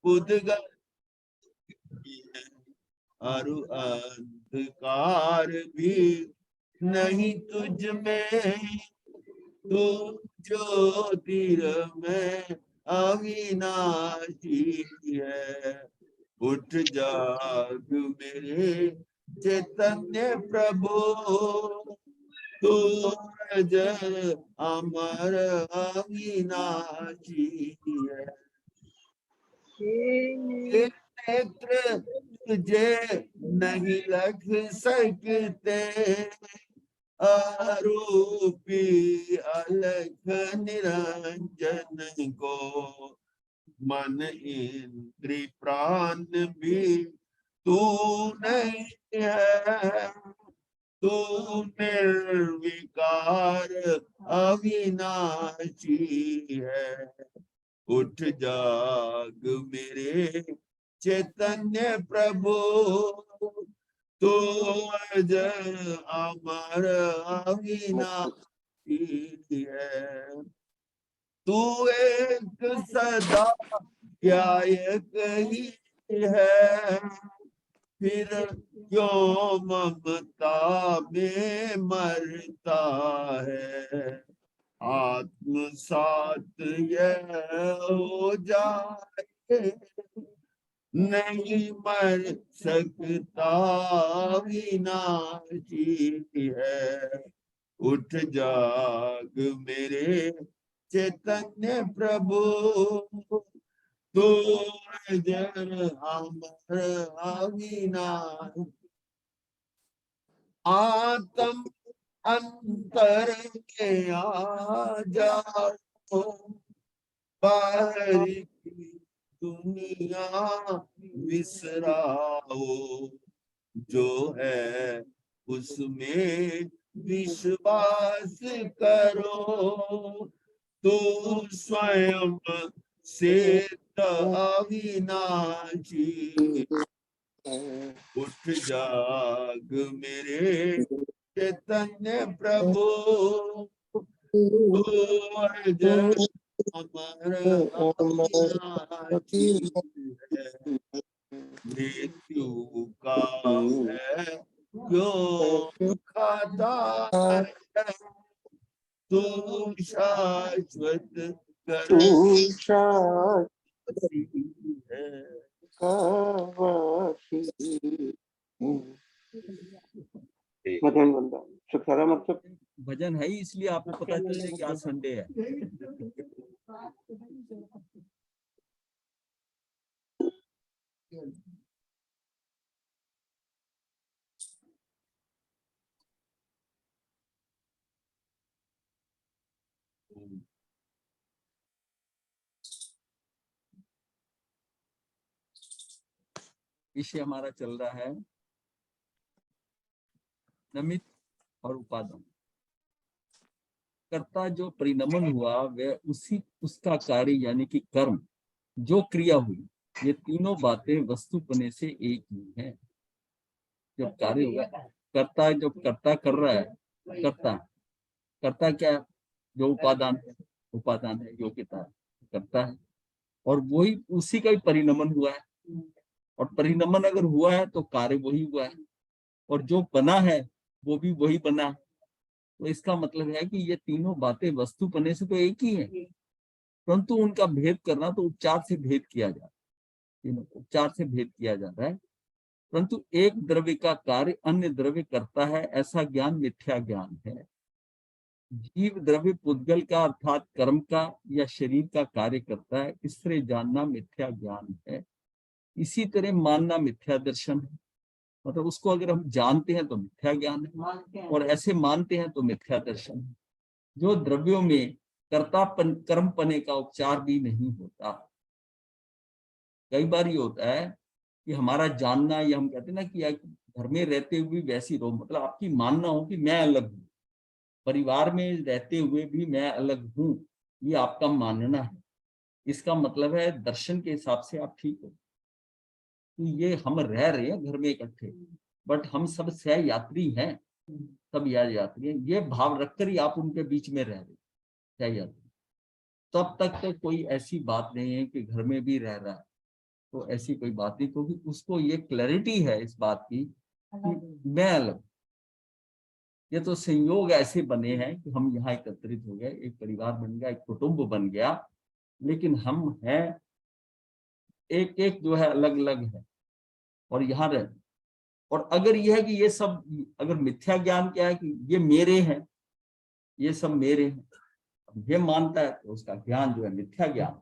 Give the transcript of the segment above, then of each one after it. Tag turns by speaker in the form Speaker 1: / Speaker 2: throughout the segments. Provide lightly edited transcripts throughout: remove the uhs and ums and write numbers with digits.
Speaker 1: उद्गत है, और अंधकार भी नहीं तुझ में, तू ज्योतिर्मय अविनाशी है। उठ जाग मेरे चैतन्य प्रभु, तू अजर अमर अविनाशी है। ये नेत्र तुझे नहीं लग सकते, आरोपी अलख निरंजन को। मन इंद्री प्राण भी तू नहीं है, तू निर्विकार अविनाशी है। उठ जाग मेरे चैतन्य प्रभु, तू अजर अमर अविनाशी है। तू एक सदा ध्यायक ही है, फिर क्यों ममता में मरता है। आत्म साथ यह हो जाए, नहीं मर सकता विनाशी है। उठ जाग मेरे चैतन्य प्रभु, तू अजर अमर अविनाशी। आत्म अंतर के आ जाओ, बाहर की दुनिया विसराओ, जो है उसमें विश्वास करो, तो स्वयं से अविनाशी। उठ जाग मेरे चैतन्य प्रभु, तू अजर अमर अविनाशी है। मृत्यु का है क्यों खाता है, तू शाश्वत कर है।
Speaker 2: भजन बंदा सुखारा मतलब
Speaker 3: भजन है ही, इसलिए आपको पता चल जाए कि आज संडे है। विषय हमारा चल रहा है नमित और उपादान। कर्ता जो परिणमन हुआ वह उसका कार्य यानी कि कर्म, जो क्रिया हुई, ये तीनों बातें वस्तुपने से एक ही है। जब कार्य हुआ, कर्ता जब कर्ता कर रहा है, कर्ता क्या है? जो उपादान है, योग्यता करता है, और वही उसी का ही परिणमन हुआ है। और परिणमन अगर हुआ है तो कार्य वही हुआ है, और जो बना है वो भी वही बना है। तो इसका मतलब है कि ये तीनों बातें वस्तुपने से तो एक ही है, परंतु उनका भेद करना तो उपचार से भेद किया जा रहा है। तीनों उपचार से भेद किया जा रहा है, परंतु एक द्रव्य का कार्य अन्य द्रव्य करता है, ऐसा ज्ञान मिथ्या ज्ञान है। जीव द्रव्य पुद्गल का अर्थात कर्म का या शरीर का कार्य करता है, इससे जानना मिथ्या ज्ञान है। इसी तरह मानना मिथ्या दर्शन है। मतलब उसको अगर हम जानते हैं तो मिथ्या ज्ञान है, और ऐसे मानते हैं तो मिथ्या दर्शन है। जो द्रव्यों में कर्तापन कर्म पने का उपचार भी नहीं होता। कई बार ये होता है कि हमारा जानना, या हम कहते हैं ना कि घर में रहते हुए वैसी रहो, मतलब आपकी मानना हो कि मैं अलग हूँ, परिवार में रहते हुए भी मैं अलग हूँ, ये आपका मानना है। इसका मतलब है दर्शन के हिसाब से आप ठीक हो कि ये हम रह रहे हैं घर में इकट्ठे, बट हम सब सह यात्री हैं, सब यात्री हैं, ये भाव रखकर ही आप उनके बीच में रह रहे सह यात्री। तब तक तो कोई ऐसी बात नहीं है कि घर में भी रह रहा है, तो ऐसी कोई बात नहीं, क्योंकि उसको ये क्लैरिटी है इस बात की कि मैं अलग, ये तो संयोग ऐसे बने हैं कि हम यहाँ एकत्रित हो गए, एक परिवार बन गया, एक कुटुंब बन गया, लेकिन हम हैं एक एक जो है अलग अलग है और यहाँ रह। और अगर यह है कि ये सब, अगर मिथ्या ज्ञान क्या है कि ये मेरे हैं, ये सब मेरे हैं, ये मानता है तो उसका ज्ञान जो है मिथ्या ज्ञान।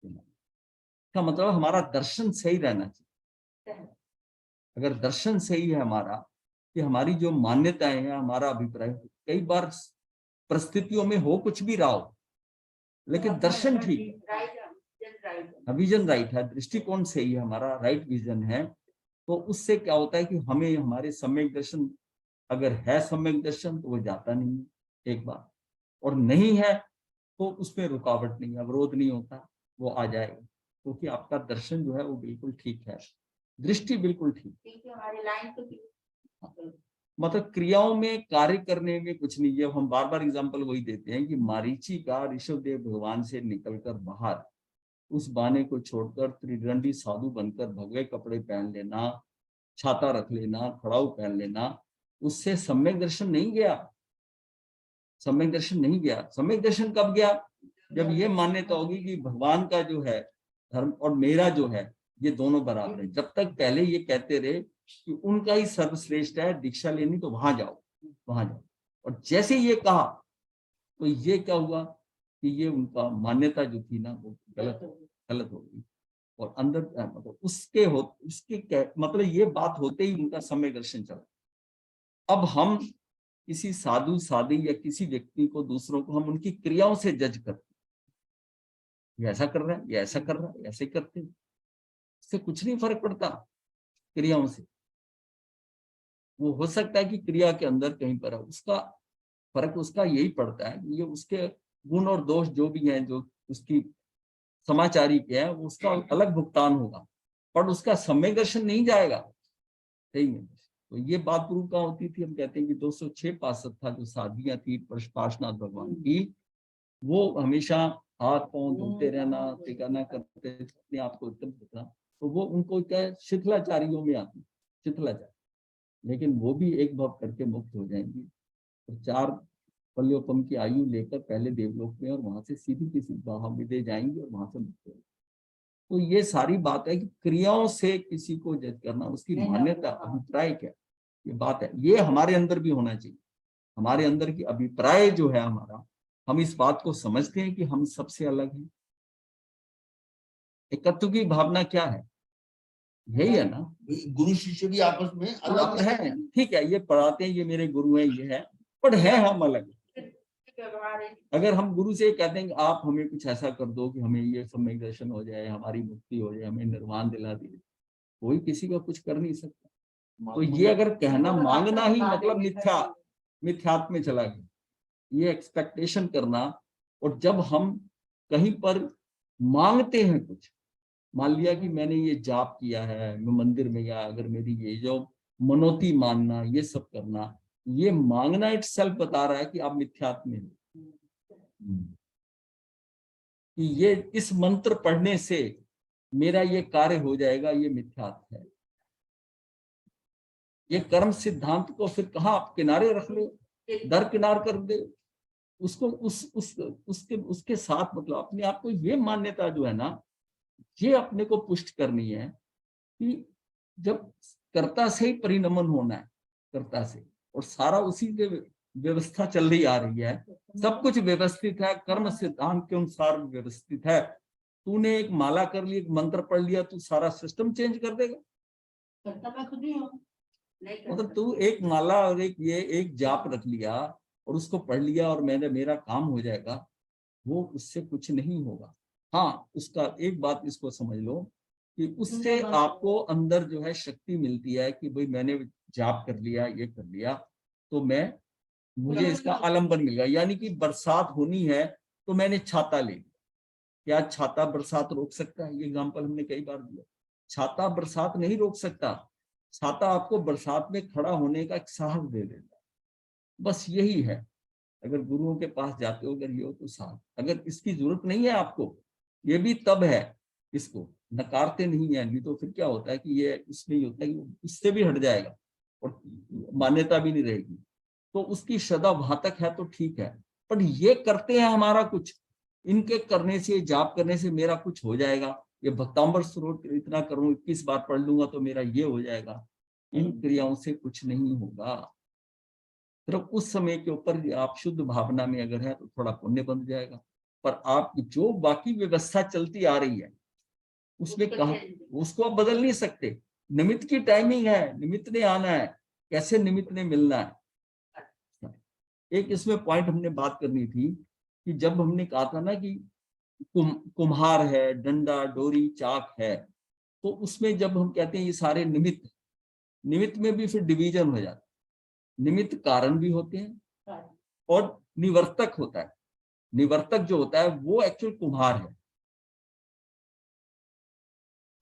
Speaker 3: इसका मतलब हमारा दर्शन सही रहना चाहिए। अगर दर्शन सही है हमारा, कि हमारी जो मान्यताएं हैं, हमारा अभिप्राय, कई बार परिस्थितियों में हो कुछ भी रहा हो, लेकिन दर्शन ठीक, विजन राइट है, दृष्टिकोण सही है, हमारा राइट विजन है, तो उससे क्या होता है कि हमें हमारे सम्यक दर्शन, अगर है सम्यक दर्शन तो वो जाता नहीं है एक बार, और नहीं है तो उसमें रुकावट नहीं, अवरोध नहीं होता, वो आ जाएगा, क्योंकि आपका दर्शन जो है वो बिल्कुल ठीक है, दृष्टि बिल्कुल ठीक,
Speaker 4: हमारी लाइन तो
Speaker 3: मतलब क्रियाओं में कार्य करने में कुछ नहीं है। हम बार बार एग्जांपल वही देते हैं कि मारीची का ऋषभदेव भगवान से निकलकर बाहर उस बाने को छोड़कर त्रिदंडी साधु बनकर भगवे कपड़े पहन लेना, छाता रख लेना, खड़ाऊ पहन लेना, उससे सम्यक दर्शन नहीं गया। सम्यक दर्शन नहीं गया। सम्यक दर्शन कब गया? जब ये मान्यता होगी कि भगवान का जो है धर्म और मेरा जो है ये दोनों बराबर है। जब तक पहले ये कहते रहे कि उनका ही सर्वश्रेष्ठ है, दीक्षा लेनी तो वहां जाओ, वहां जाओ, और जैसे ये कहा तो ये क्या हुआ कि ये उनका मान्यता जो थी ना वो गलत हो गई, और अंदर मतलब उसके मतलब ये बात होते ही उनका सम्यक दर्शन चला। अब हम किसी साधु साधी या किसी व्यक्ति को, दूसरों को हम उनकी क्रियाओं से जज करते, ये ऐसा कर रहा है, ये ऐसा कर रहा है, ऐसे करते हैं, इससे कुछ नहीं फर्क पड़ता क्रियाओं से। वो हो सकता है कि क्रिया के अंदर कहीं पर है, उसका फर्क उसका यही पड़ता है कि ये उसके गुण और दोष जो भी हैं, जो उसकी समाचारी के हैं, वो उसका अलग भुगतान होगा, पर उसका सम्यक दर्शन नहीं जाएगा। सही है। तो ये बात प्रूव कहाँ होती थी? हम कहते हैं कि 206 पार्षद था जो साधियां थी पार्श्वनाथ भगवान की, वो हमेशा हाथ पांव धोते रहना, टिकाना करते अपने आप को एकदम रखना, तो वो उनको क्या शिथिलाचारियों में आती, शिथिलाचारी, लेकिन वो भी एक भाव करके मुक्त हो जाएंगी, तो 4 पल्योपम की आयु लेकर पहले देवलोक में और वहां से सीधी किसी विदे जाएंगे और वहां से मुक्त होंगे। तो ये सारी बात है कि क्रियाओं से किसी को जज करना, उसकी मान्यता, अभिप्राय क्या, ये बात है, ये हमारे अंदर भी होना चाहिए। हमारे अंदर की अभिप्राय जो है हमारा, हम इस बात को समझते हैं कि हम सबसे अलग हैं। एकत्व की भावना क्या है? यही है ना,
Speaker 1: गुरु शिष्य भी आपस में अलग
Speaker 3: है, ठीक है, ये पढ़ाते हैं, ये मेरे गुरु हैं, ये है, पर है हम अलग। अगर हम गुरु से कहते हैं कि आप हमें कुछ ऐसा कर दो कि हमें ये सम्यक दर्शन हो जाए, हमारी मुक्ति हो जाए, हमें निर्वाण दिला दिए, कोई किसी का कुछ कर नहीं सकता। तो ये अगर कहना, मांगना ही मतलब मिथ्यात्व में चला गया, ये एक्सपेक्टेशन करना। और जब हम कहीं पर मांगते हैं कुछ, मान लिया कि मैंने ये जाप किया है, मैं मंदिर में गया, अगर मेरी ये जो मनोती मानना, ये सब करना, ये मांगना इटसेल्फ बता रहा है कि आप मिथ्यात्व में हो, कि ये इस मंत्र पढ़ने से मेरा ये कार्य हो जाएगा, ये मिथ्यात्व है। ये कर्म सिद्धांत को फिर कहाँ आप किनारे रख लो, दरकिनार कर दे उसको, उसके साथ मतलब अपने आप को ये मान्यता जो है ना, ये अपने को पुष्ट करनी है कि जब कर्ता से ही परिणमन होना है, कर्ता से, और सारा उसी के व्यवस्था चल रही आ रही है, सब कुछ व्यवस्थित है, कर्म सिद्धांत के अनुसार व्यवस्थित है। तूने एक माला कर ली, एक मंत्र पढ़ लिया, तू सारा सिस्टम चेंज कर देगा?
Speaker 4: मैं खुद ही हूँ।
Speaker 3: मतलब तू एक माला और एक जाप रख लिया और उसको पढ़ लिया और मेरा काम हो जाएगा, वो उससे कुछ नहीं होगा। हाँ, उसका एक बात इसको समझ लो कि उससे आपको अंदर जो है शक्ति मिलती है कि भाई मैंने जाप कर लिया, ये कर लिया, तो मुझे इसका आलंबन मिल गया। यानी कि बरसात होनी है तो मैंने छाता ले लिया। क्या छाता बरसात रोक सकता है? ये एग्जाम्पल हमने कई बार दिया। छाता बरसात नहीं रोक सकता, छाता आपको बरसात में खड़ा होने का एक साहस दे देता है। बस यही है। अगर गुरुओं के पास जाते हो, अगर ये हो तो साथ, अगर इसकी जरूरत नहीं है आपको, ये भी तब है इसको, नकारते नहीं है, नहीं तो फिर क्या होता है कि ये इसमें ही होता है कि इससे भी हट जाएगा और मान्यता भी नहीं रहेगी। तो उसकी श्रद्धा वहां तक है तो ठीक है, पर ये करते हैं हमारा कुछ, इनके करने से, जाप करने से मेरा कुछ हो जाएगा, ये भक्तांबर स्त्रोत इतना करूं, 21 बार पढ़ लूंगा तो मेरा ये हो जाएगा, इन क्रियाओं से कुछ नहीं होगा। सिर्फ उस समय के ऊपर आप शुद्ध भावना में अगर है तो थोड़ा पुण्य बन जाएगा, पर आप जो बाकी व्यवस्था चलती आ रही है उसमें कहा, उसको आप बदल नहीं सकते। निमित्त की टाइमिंग है, निमित्त ने आना है, कैसे निमित्त ने मिलना है। एक इसमें पॉइंट हमने बात करनी थी कि जब हमने कहा था ना कि कुम्हार है, डंडा, डोरी, चाक है, तो उसमें जब हम कहते हैं ये सारे निमित्त, निमित्त में भी फिर डिवीजन हो जाता है। निमित्त कारण भी होते हैं और निवर्तक होता है। निवर्तक जो होता है वो एक्चुअल कुम्हार है,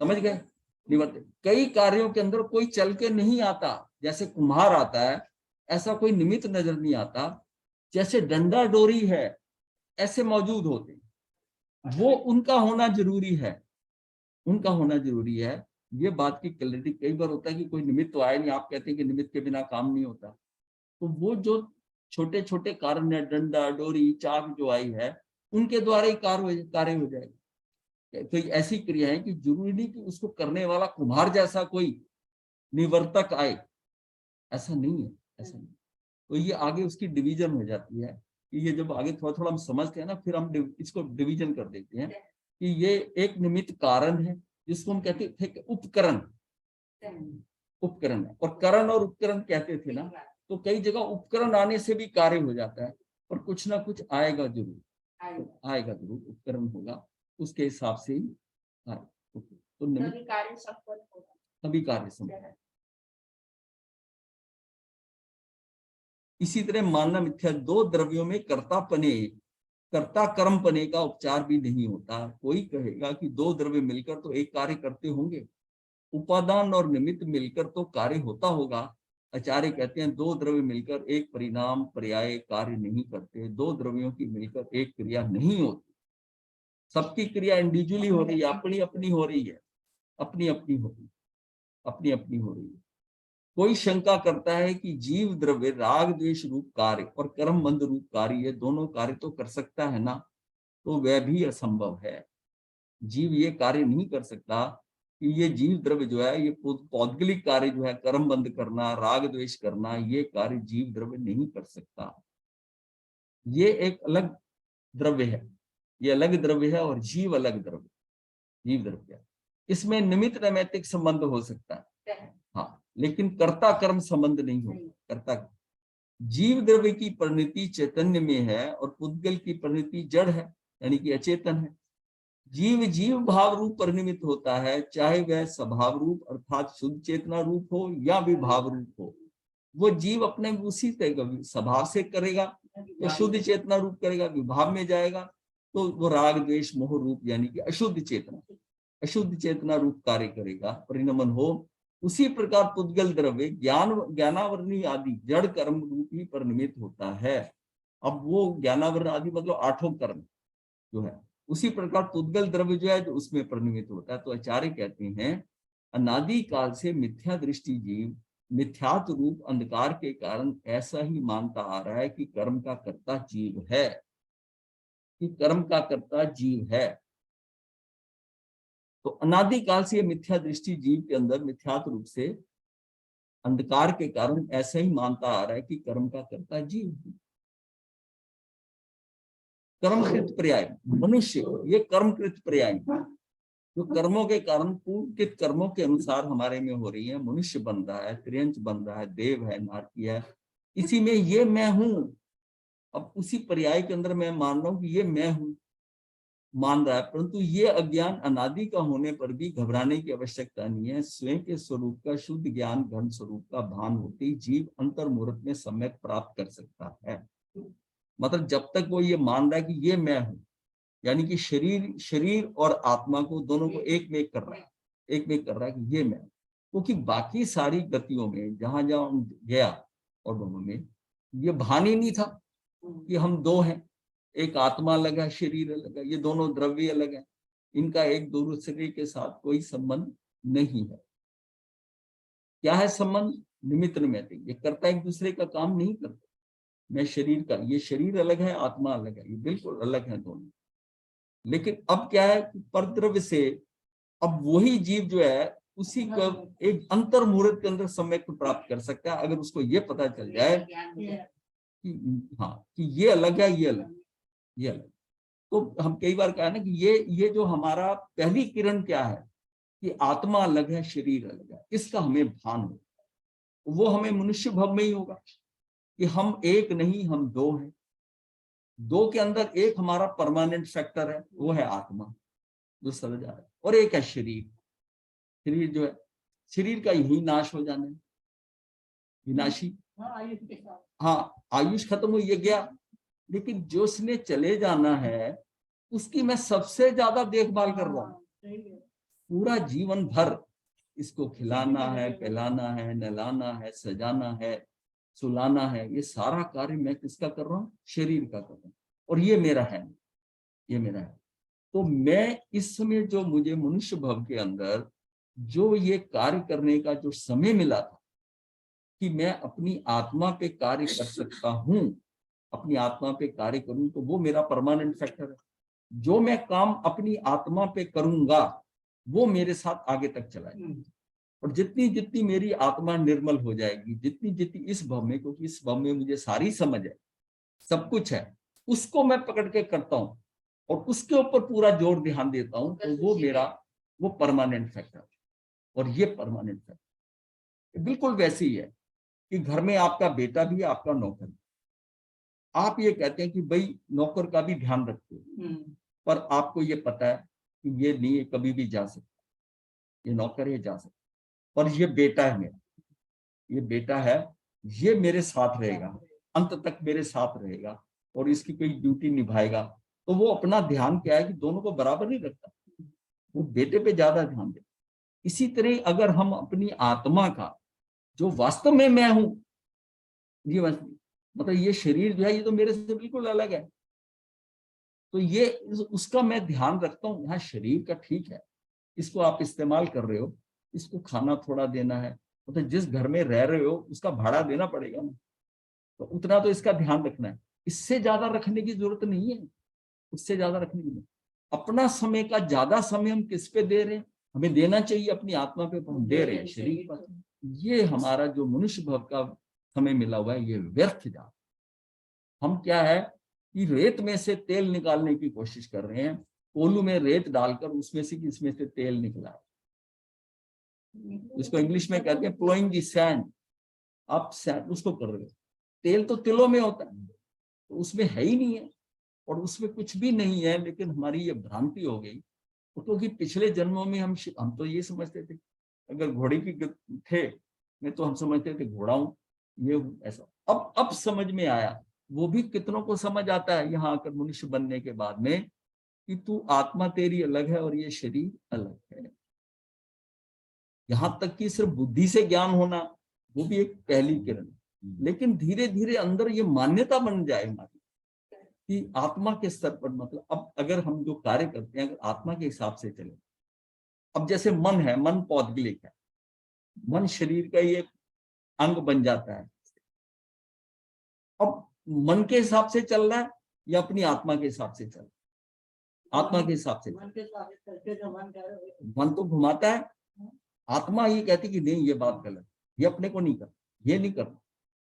Speaker 3: समझ गए। निवर्तक कई कार्यों के अंदर कोई चल के नहीं आता, जैसे कुम्हार आता है ऐसा कोई निमित्त नजर नहीं आता। जैसे डंडा डोरी है ऐसे मौजूद होते हैं, वो उनका होना जरूरी है, उनका होना जरूरी है। ये बात की क्लैरिटी, कई बार होता है कि कोई निमित्त तो आया नहीं, आप कहते हैं कि निमित्त के बिना काम नहीं होता, तो वो जो छोटे छोटे कारण है, डंडा डोरी चाक जो आई है, उनके द्वारा ही कार्य हो जाएगा। तो ऐसी क्रिया है कि जरूरी नहीं कि उसको करने वाला कुम्हार जैसा कोई निवर्तक आए, ऐसा नहीं है, ऐसा नहीं। तो ये आगे उसकी डिवीजन हो जाती है कि ये जब आगे थोड़ा थोड़ा हम समझते हैं ना, फिर हम इसको डिवीजन कर देते हैं कि ये एक निमित्त कारण है जिसको हम कहते थे कि उपकरण, उपकरण है। और करण और उपकरण कहते थे ना, तो कई जगह उपकरण आने से भी कार्य हो जाता है, पर कुछ ना कुछ आएगा जरूर, आएगा जरूर, उपकरण होगा, उसके हिसाब से ही आएगा। तो निमित्त सभी कार्य संपन्न। इसी तरह मानना मिथ्या, दो द्रव्यों में कर्ता कर्म पने का उपचार भी नहीं होता। कोई कहेगा कि दो द्रव्य मिलकर तो एक कार्य करते होंगे, उपादान और निमित्त मिलकर तो कार्य होता होगा। आचार्य कहते हैं दो द्रव्य मिलकर एक परिणाम पर्याय कार्य नहीं करते, दो द्रव्यों की मिलकर एक क्रिया नहीं होती। सबकी क्रिया इंडिविजुअली हो रही है, अपनी अपनी हो रही है, अपनी अपनी हो रही है, अपनी अपनी हो रही है। कोई शंका करता है कि जीव द्रव्य राग द्वेष रूप कार्य और कर्म बंध रूप कार्य, ये दोनों कार्य तो कर सकता है ना, तो वह भी असंभव है। जीव ये कार्य नहीं कर सकता कि ये जीव द्रव्य जो है, ये पौद्गलिक कार्य जो है, कर्म बंद करना, राग द्वेष करना, ये कार्य जीव द्रव्य नहीं कर सकता। ये एक अलग द्रव्य है, ये अलग द्रव्य है, और जीव अलग द्रव्य, जीव द्रव्य। इसमें निमित्त नैमित्तिक संबंध हो सकता है, हाँ, लेकिन कर्ता कर्म संबंध नहीं हो। कर्ता जीव द्रव्य की परिणति चैतन्य में है और पुद्गल की परिणति जड़ है, यानी कि अचेतन है। जीव जीव भाव रूप परिणमित होता है, चाहे वह स्वभाव रूप अर्थात शुद्ध चेतना रूप हो या विभाव रूप हो। वो जीव अपने उसी स्वभाव से करेगा तो शुद्ध चेतना रूप करेगा, विभाव में जाएगा तो वो राग द्वेष मोह रूप यानी कि अशुद्ध चेतना रूप कार्य करेगा, परिणमन हो। उसी प्रकार पुद्गल द्रव्य ज्ञानावरणी आदि जड़ कर्म रूप ही परिणमित होता है। अब वो ज्ञानावरण आदि मतलब 8 कर्म जो है, उसी प्रकार पुद्गल द्रव्य जो है जो उसमें परिणमित होता है। तो आचार्य कहते हैं अनादि काल से मिथ्या दृष्टि जीव मिथ्यात्व रूप अंधकार के कारण ऐसा ही मानता आ रहा है कि कर्म का कर्ता जीव है, कि कर्म का कर्ता जीव है। तो अनादि काल से मिथ्या दृष्टि जीव के अंदर मिथ्यात्व रूप से अंधकार के कारण ऐसा ही मानता आ रहा है कि कर्म का कर्ता जीव है। कर्मकृत पर्याय मनुष्य, ये कर्मकृत पर्याय जो कर्मों के कारण पूर्वकृत कर्मों के अनुसार हमारे में हो रही है। मनुष्य बन रहा है, त्रियंच बन रहा है, देव है, नारकी है, इसी में ये मैं हूं। अब उसी पर्याय के अंदर मैं मान रहा हूं कि ये मैं हूं, मान रहा है, परंतु ये अज्ञान अनादि का होने पर भी घबराने की आवश्यकता नहीं है। स्वयं के स्वरूप का शुद्ध ज्ञान घन स्वरूप का भान होते ही जीव अंतर्मुहूर्त में सम्यक प्राप्त कर सकता है। मतलब जब तक वो ये मान रहा है कि ये मैं हूं, यानी कि शरीर और आत्मा को दोनों को एक में एक कर रहा है कि ये मैं, क्योंकि बाकी सारी गतियों में जहां जहां गया और दोनों में ये भान ही नहीं था कि हम दो हैं, एक आत्मा अलग है, शरीर अलग है, ये दोनों द्रव्य अलग है। इनका एक दूसरे के साथ कोई संबंध नहीं है। क्या है संबंध? निमित्त नैमित्तिक। ये कर्ता एक दूसरे का काम नहीं करते। मैं शरीर का, ये शरीर अलग है, आत्मा अलग है, ये बिल्कुल अलग है दोनों। लेकिन अब क्या है कि परद्रव्य से अब वही जीव जो है उसी को एक अंतर मुहूर्त के अंदर समय को प्राप्त कर सकता है, अगर उसको ये पता चल जाए कि हाँ कि ये अलग है, ये अलग, ये अलग। तो हम कई बार कहा ना कि ये जो हमारा पहली किरण क्या है कि आत्मा अलग है, शरीर अलग है, इसका हमें भान हो। वो हमें मनुष्य भव में ही होगा कि हम एक नहीं, हम दो हैं। दो के अंदर एक हमारा परमानेंट फैक्टर है, वो है आत्मा जो समझ आ रहा है, और एक है शरीर। शरीर जो है, शरीर का यही नाश हो जाना है, विनाशी। हाँ, आयुष खत्म हुई, ये गया। लेकिन जो उसने चले जाना है उसकी मैं सबसे ज्यादा देखभाल कर रहा हूँ। पूरा जीवन भर इसको खिलाना है, पिलाना है, नहलाना है, सजाना है, सुलाना है, ये सारा कार्य मैं किसका कर रहा हूँ? शरीर का कर रहा हूँ। और ये मेरा है, ये मेरा है। तो मैं इस समय जो मुझे मनुष्य भव के अंदर जो ये कार्य करने का जो समय मिला था कि मैं अपनी आत्मा पे कार्य कर सकता हूँ, अपनी आत्मा पे कार्य करूं, तो वो मेरा परमानेंट फैक्टर है। जो मैं काम अपनी आत्मा पे करूंगा वो मेरे साथ आगे तक चलाएगा। और जितनी जितनी मेरी आत्मा निर्मल हो जाएगी, जितनी जितनी इस भव में, क्योंकि इस भव में मुझे सारी समझ है, सब कुछ है, उसको मैं पकड़ के करता हूँ और उसके ऊपर पूरा जोर ध्यान देता हूँ, तो वो मेरा वो परमानेंट फैक्टर। और ये परमानेंट फैक्टर बिल्कुल वैसे ही है कि घर में आपका बेटा भी, आपका नौकर भी। आप ये कहते हैं कि भाई नौकर का भी ध्यान रखते हो, पर आपको ये पता है कि ये नहीं, ये कभी भी जा सकता, ये नौकर है, जा सकता, पर ये बेटा है मेरा, ये बेटा है, ये मेरे साथ रहेगा, अंत तक मेरे साथ रहेगा और इसकी कोई ड्यूटी निभाएगा। तो वो अपना ध्यान क्या है कि दोनों को बराबर नहीं रखता, वो बेटे पे ज्यादा ध्यान देता। इसी तरह अगर हम अपनी आत्मा का जो वास्तव में मैं हूं, ये मतलब ये शरीर जो है ये तो मेरे से बिल्कुल अलग है, तो ये उसका मैं ध्यान रखता हूँ। यहाँ शरीर का ठीक है, इसको आप इस्तेमाल कर रहे हो, इसको खाना थोड़ा देना है, मतलब जिस घर में रह रहे हो उसका भाड़ा देना पड़ेगा ना, तो उतना तो इसका ध्यान रखना है। इससे ज्यादा रखने की जरूरत नहीं है, उससे ज्यादा रखने की नहीं। अपना समय का ज्यादा समय हम किस पे दे रहे हैं? हमें देना चाहिए अपनी आत्मा पे, हम दे रहे हैं शरीर पर। ये हमारा जो मनुष्य भव का हमें मिला हुआ है, ये व्यर्थ जा। हम क्या है कि रेत में से तेल निकालने की कोशिश कर रहे हैं, कोलू में रेत डालकर उसमें से इसमें से तेल निकला, इसको इंग्लिश में कहते हैं प्लोइंग द सैंड। आप सैंड उसको कर रहे हो, तेल तो तिलों में होता है, तो उसमें है ही नहीं है और उसमें कुछ भी नहीं है। लेकिन हमारी ये भ्रांति हो गई, क्योंकि पिछले जन्मों में हम तो ये समझते थे अगर घोड़े की थे में तो हम समझते थे घोड़ा हूं, ये हूं, ऐसा। अब समझ में आया, वो भी कितनों को समझ आता है यहाँ आकर मनुष्य बनने के बाद में, कि तू आत्मा तेरी अलग है और ये शरीर अलग है। यहाँ तक कि सिर्फ बुद्धि से ज्ञान होना वो भी एक पहली किरण, लेकिन धीरे धीरे अंदर ये मान्यता बन जाए हमारी कि आत्मा के स्तर पर, मतलब अब अगर हम जो कार्य करते हैं अगर आत्मा के हिसाब से चले, अब जैसे मन है, मन पौद्गलिक है, मन शरीर का ही एक अंग बन जाता है। अब मन के हिसाब से चल रहा है या अपनी आत्मा के हिसाब से चल रहा है? आत्मा के हिसाब से। मन तो घुमाता है, आत्मा ये कहती कि नहीं ये बात गलत, ये अपने को नहीं करना, ये नहीं करना।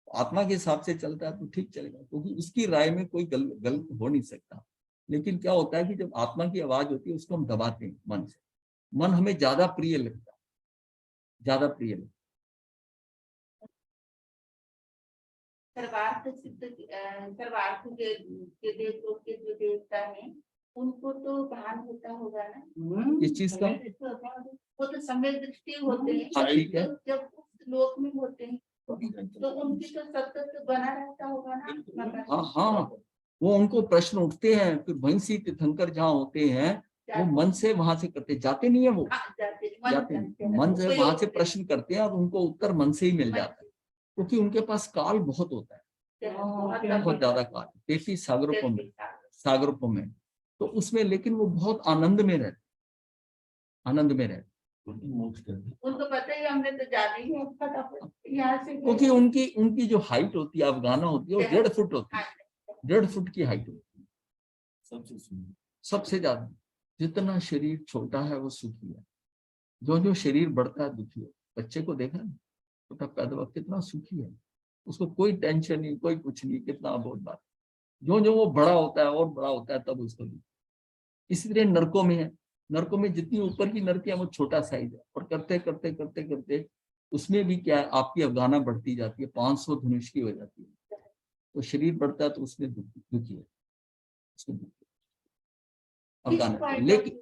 Speaker 3: आत्मा के हिसाब से चलता है तो ठीक चलेगा, क्योंकि उसकी राय में कोई गलत हो नहीं सकता। लेकिन क्या होता है कि जब आत्मा की आवाज होती है उसको हम दबाते हैं मन से, मन हमें ज्यादा प्रिय लगता है, ज्यादा प्रिय लगता है।
Speaker 4: सर्वार्थ के देशों के जो देवता है उनको तो भान होता होगा ना
Speaker 3: इस चीज का,
Speaker 4: वो तो समय दृष्टि होते हैं।
Speaker 3: हाँ, ठीक है।
Speaker 4: जब उस लोक में होते हैं तो उनकी तो सतत बना रहता होगा ना।
Speaker 3: हाँ हाँ, वो उनको प्रश्न उठते हैं, फिर वहीं से तीर्थंकर जहाँ होते हैं वो मन से वहां से करते, जाते नहीं है वो, जाते मन से वहां से प्रश्न करते हैं और उनको उत्तर मन से ही मिल जाता है, क्योंकि उनके पास काल बहुत होता है, बहुत ज्यादा काल, 33 सागरों में, तो उसमें लेकिन वो बहुत आनंद में रहते, आनंद में रहते।
Speaker 4: उनको पता ही, हमने तो जाना ही है फटाफट यहाँ से।
Speaker 3: क्योंकि उनकी उनकी जो हाइट होती है अफगाना होती है वो 1.5 फुट होती है, 1.5 फुट की हाइट होती है सबसे ज्यादा। जितना शरीर छोटा है वो सुखी है, जो शरीर बढ़ता है दुखी है। बच्चे को देखा ना, छोटा पैदा हुआ कितना सुखी है, उसको कोई टेंशन नहीं, कोई कुछ नहीं, कितना बहुत बात। जो वो बड़ा होता है और बड़ा होता है तब उसको दुख। इसी तरह नरकों में है, नरकों में जितनी ऊपर की नरक है वो छोटा साइज है, और करते करते करते करते उसमें भी क्या है, आपकी अफगाना बढ़ती जाती है, 500 धनुष की हो जाती है। तो शरीर बढ़ता है तो उसमें दुखी है, उसमें अफगाना। लेकिन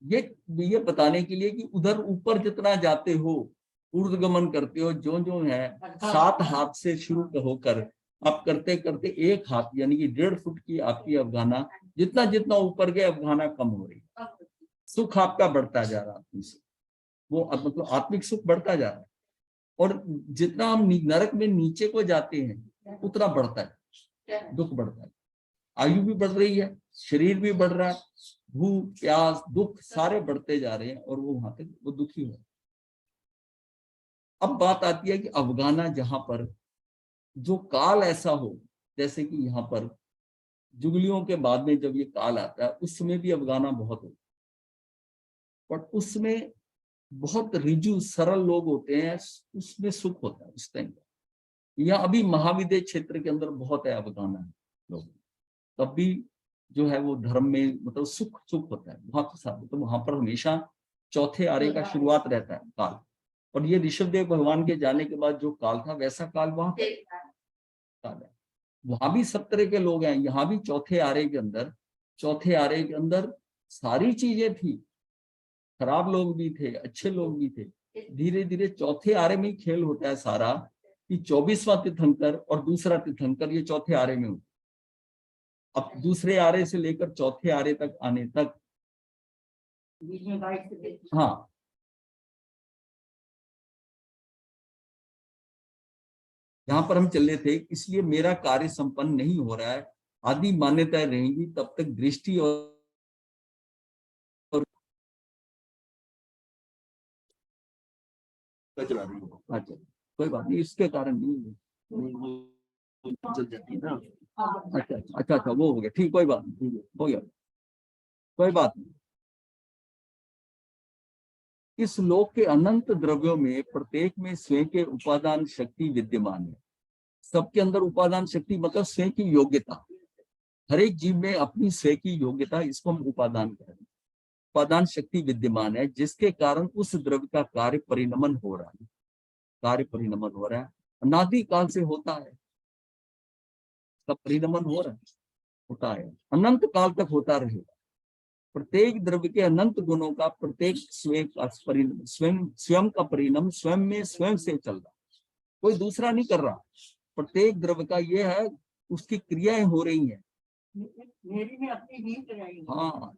Speaker 3: ये बताने के लिए कि उधर ऊपर जितना जाते हो, ऊर्ध्वगमन करते हो, जो है 7 हाथ से शुरू होकर आप करते करते 1 हाथ यानी कि 1.5 फुट की आपकी अफगाना, जितना जितना ऊपर गए अफगाना कम हो रही है। सुख आपका बढ़ता जा रहा है, वो मतलब आत्मिक सुख बढ़ता जा रहा है। और जितना हम नरक में नीचे को जाते हैं उतना बढ़ता है, दुख बढ़ता है। आयु भी बढ़ रही है, शरीर भी बढ़ रहा है, भूख प्यास दुख सारे बढ़ते जा रहे हैं, और वो वहां तक वो दुखी हो। अब बात आती है कि अफगाना जहां पर जो काल ऐसा हो, जैसे कि यहाँ पर जुगलियों के बाद में जब ये काल आता है उस समय भी अफगाना बहुत होता है, बट उसमें बहुत रिजु सरल लोग होते हैं, उसमें सुख होता है उस टाइम। यहाँ अभी महाविद्य क्षेत्र के अंदर बहुत है अफगाना लोग, तब भी जो है वो धर्म में मतलब सुख होता है वहां के साथ। तो वहां पर हमेशा चौथे आरे का शुरुआत रहता है काल, और ये ऋषभदेव भगवान के जाने के बाद जो काल था वैसा काल वहां पर काल है। वहां भी सब तरह के लोग हैं, यहाँ भी चौथे आरे के अंदर सारी चीजें थी, खराब लोग भी थे, अच्छे लोग भी थे। धीरे धीरे चौथे आरे में ही खेल होता है सारा, कि 24वां तीर्थंकर और दूसरा तीर्थंकर ये चौथे आरे में होता। अब दूसरे आरे से लेकर चौथे आरे तक आने तक, हाँ, यहाँ पर हम चल रहे थे, इसलिए मेरा कार्य संपन्न नहीं हो रहा है, आदि मान्यताएं रहेंगी तब तक दृष्टि और चला रही है। अच्छा, कोई बात नहीं, इसके कारण नहीं चल जाती है ना। अच्छा, वो हो गया, ठीक, कोई बात नहीं, हो गया, कोई बात नहीं। इस लोक के अनंत द्रव्यों में प्रत्येक में स्वयं के उपादान शक्ति विद्यमान है। सबके अंदर उपादान शक्ति मतलब स्वयं की योग्यता, हर एक जीव में अपनी स्वयं की योग्यता, इसको हम उपादान कह रहे हैं। उपादान शक्ति विद्यमान है जिसके कारण उस द्रव्य का कार्य परिणमन हो रहा है, अनादि काल से होता है, सब परिणमन हो रहा है, होता है, अनंत काल तक होता रहेगा। प्रत्येक द्रव्य के अनंत गुणों का प्रत्येक स्वयं का परिणाम स्वयं में स्वयं से चल रहा, कोई दूसरा नहीं कर रहा। प्रत्येक द्रव्य का ये है, उसकी क्रियाएं हो रही हैं। हाँ,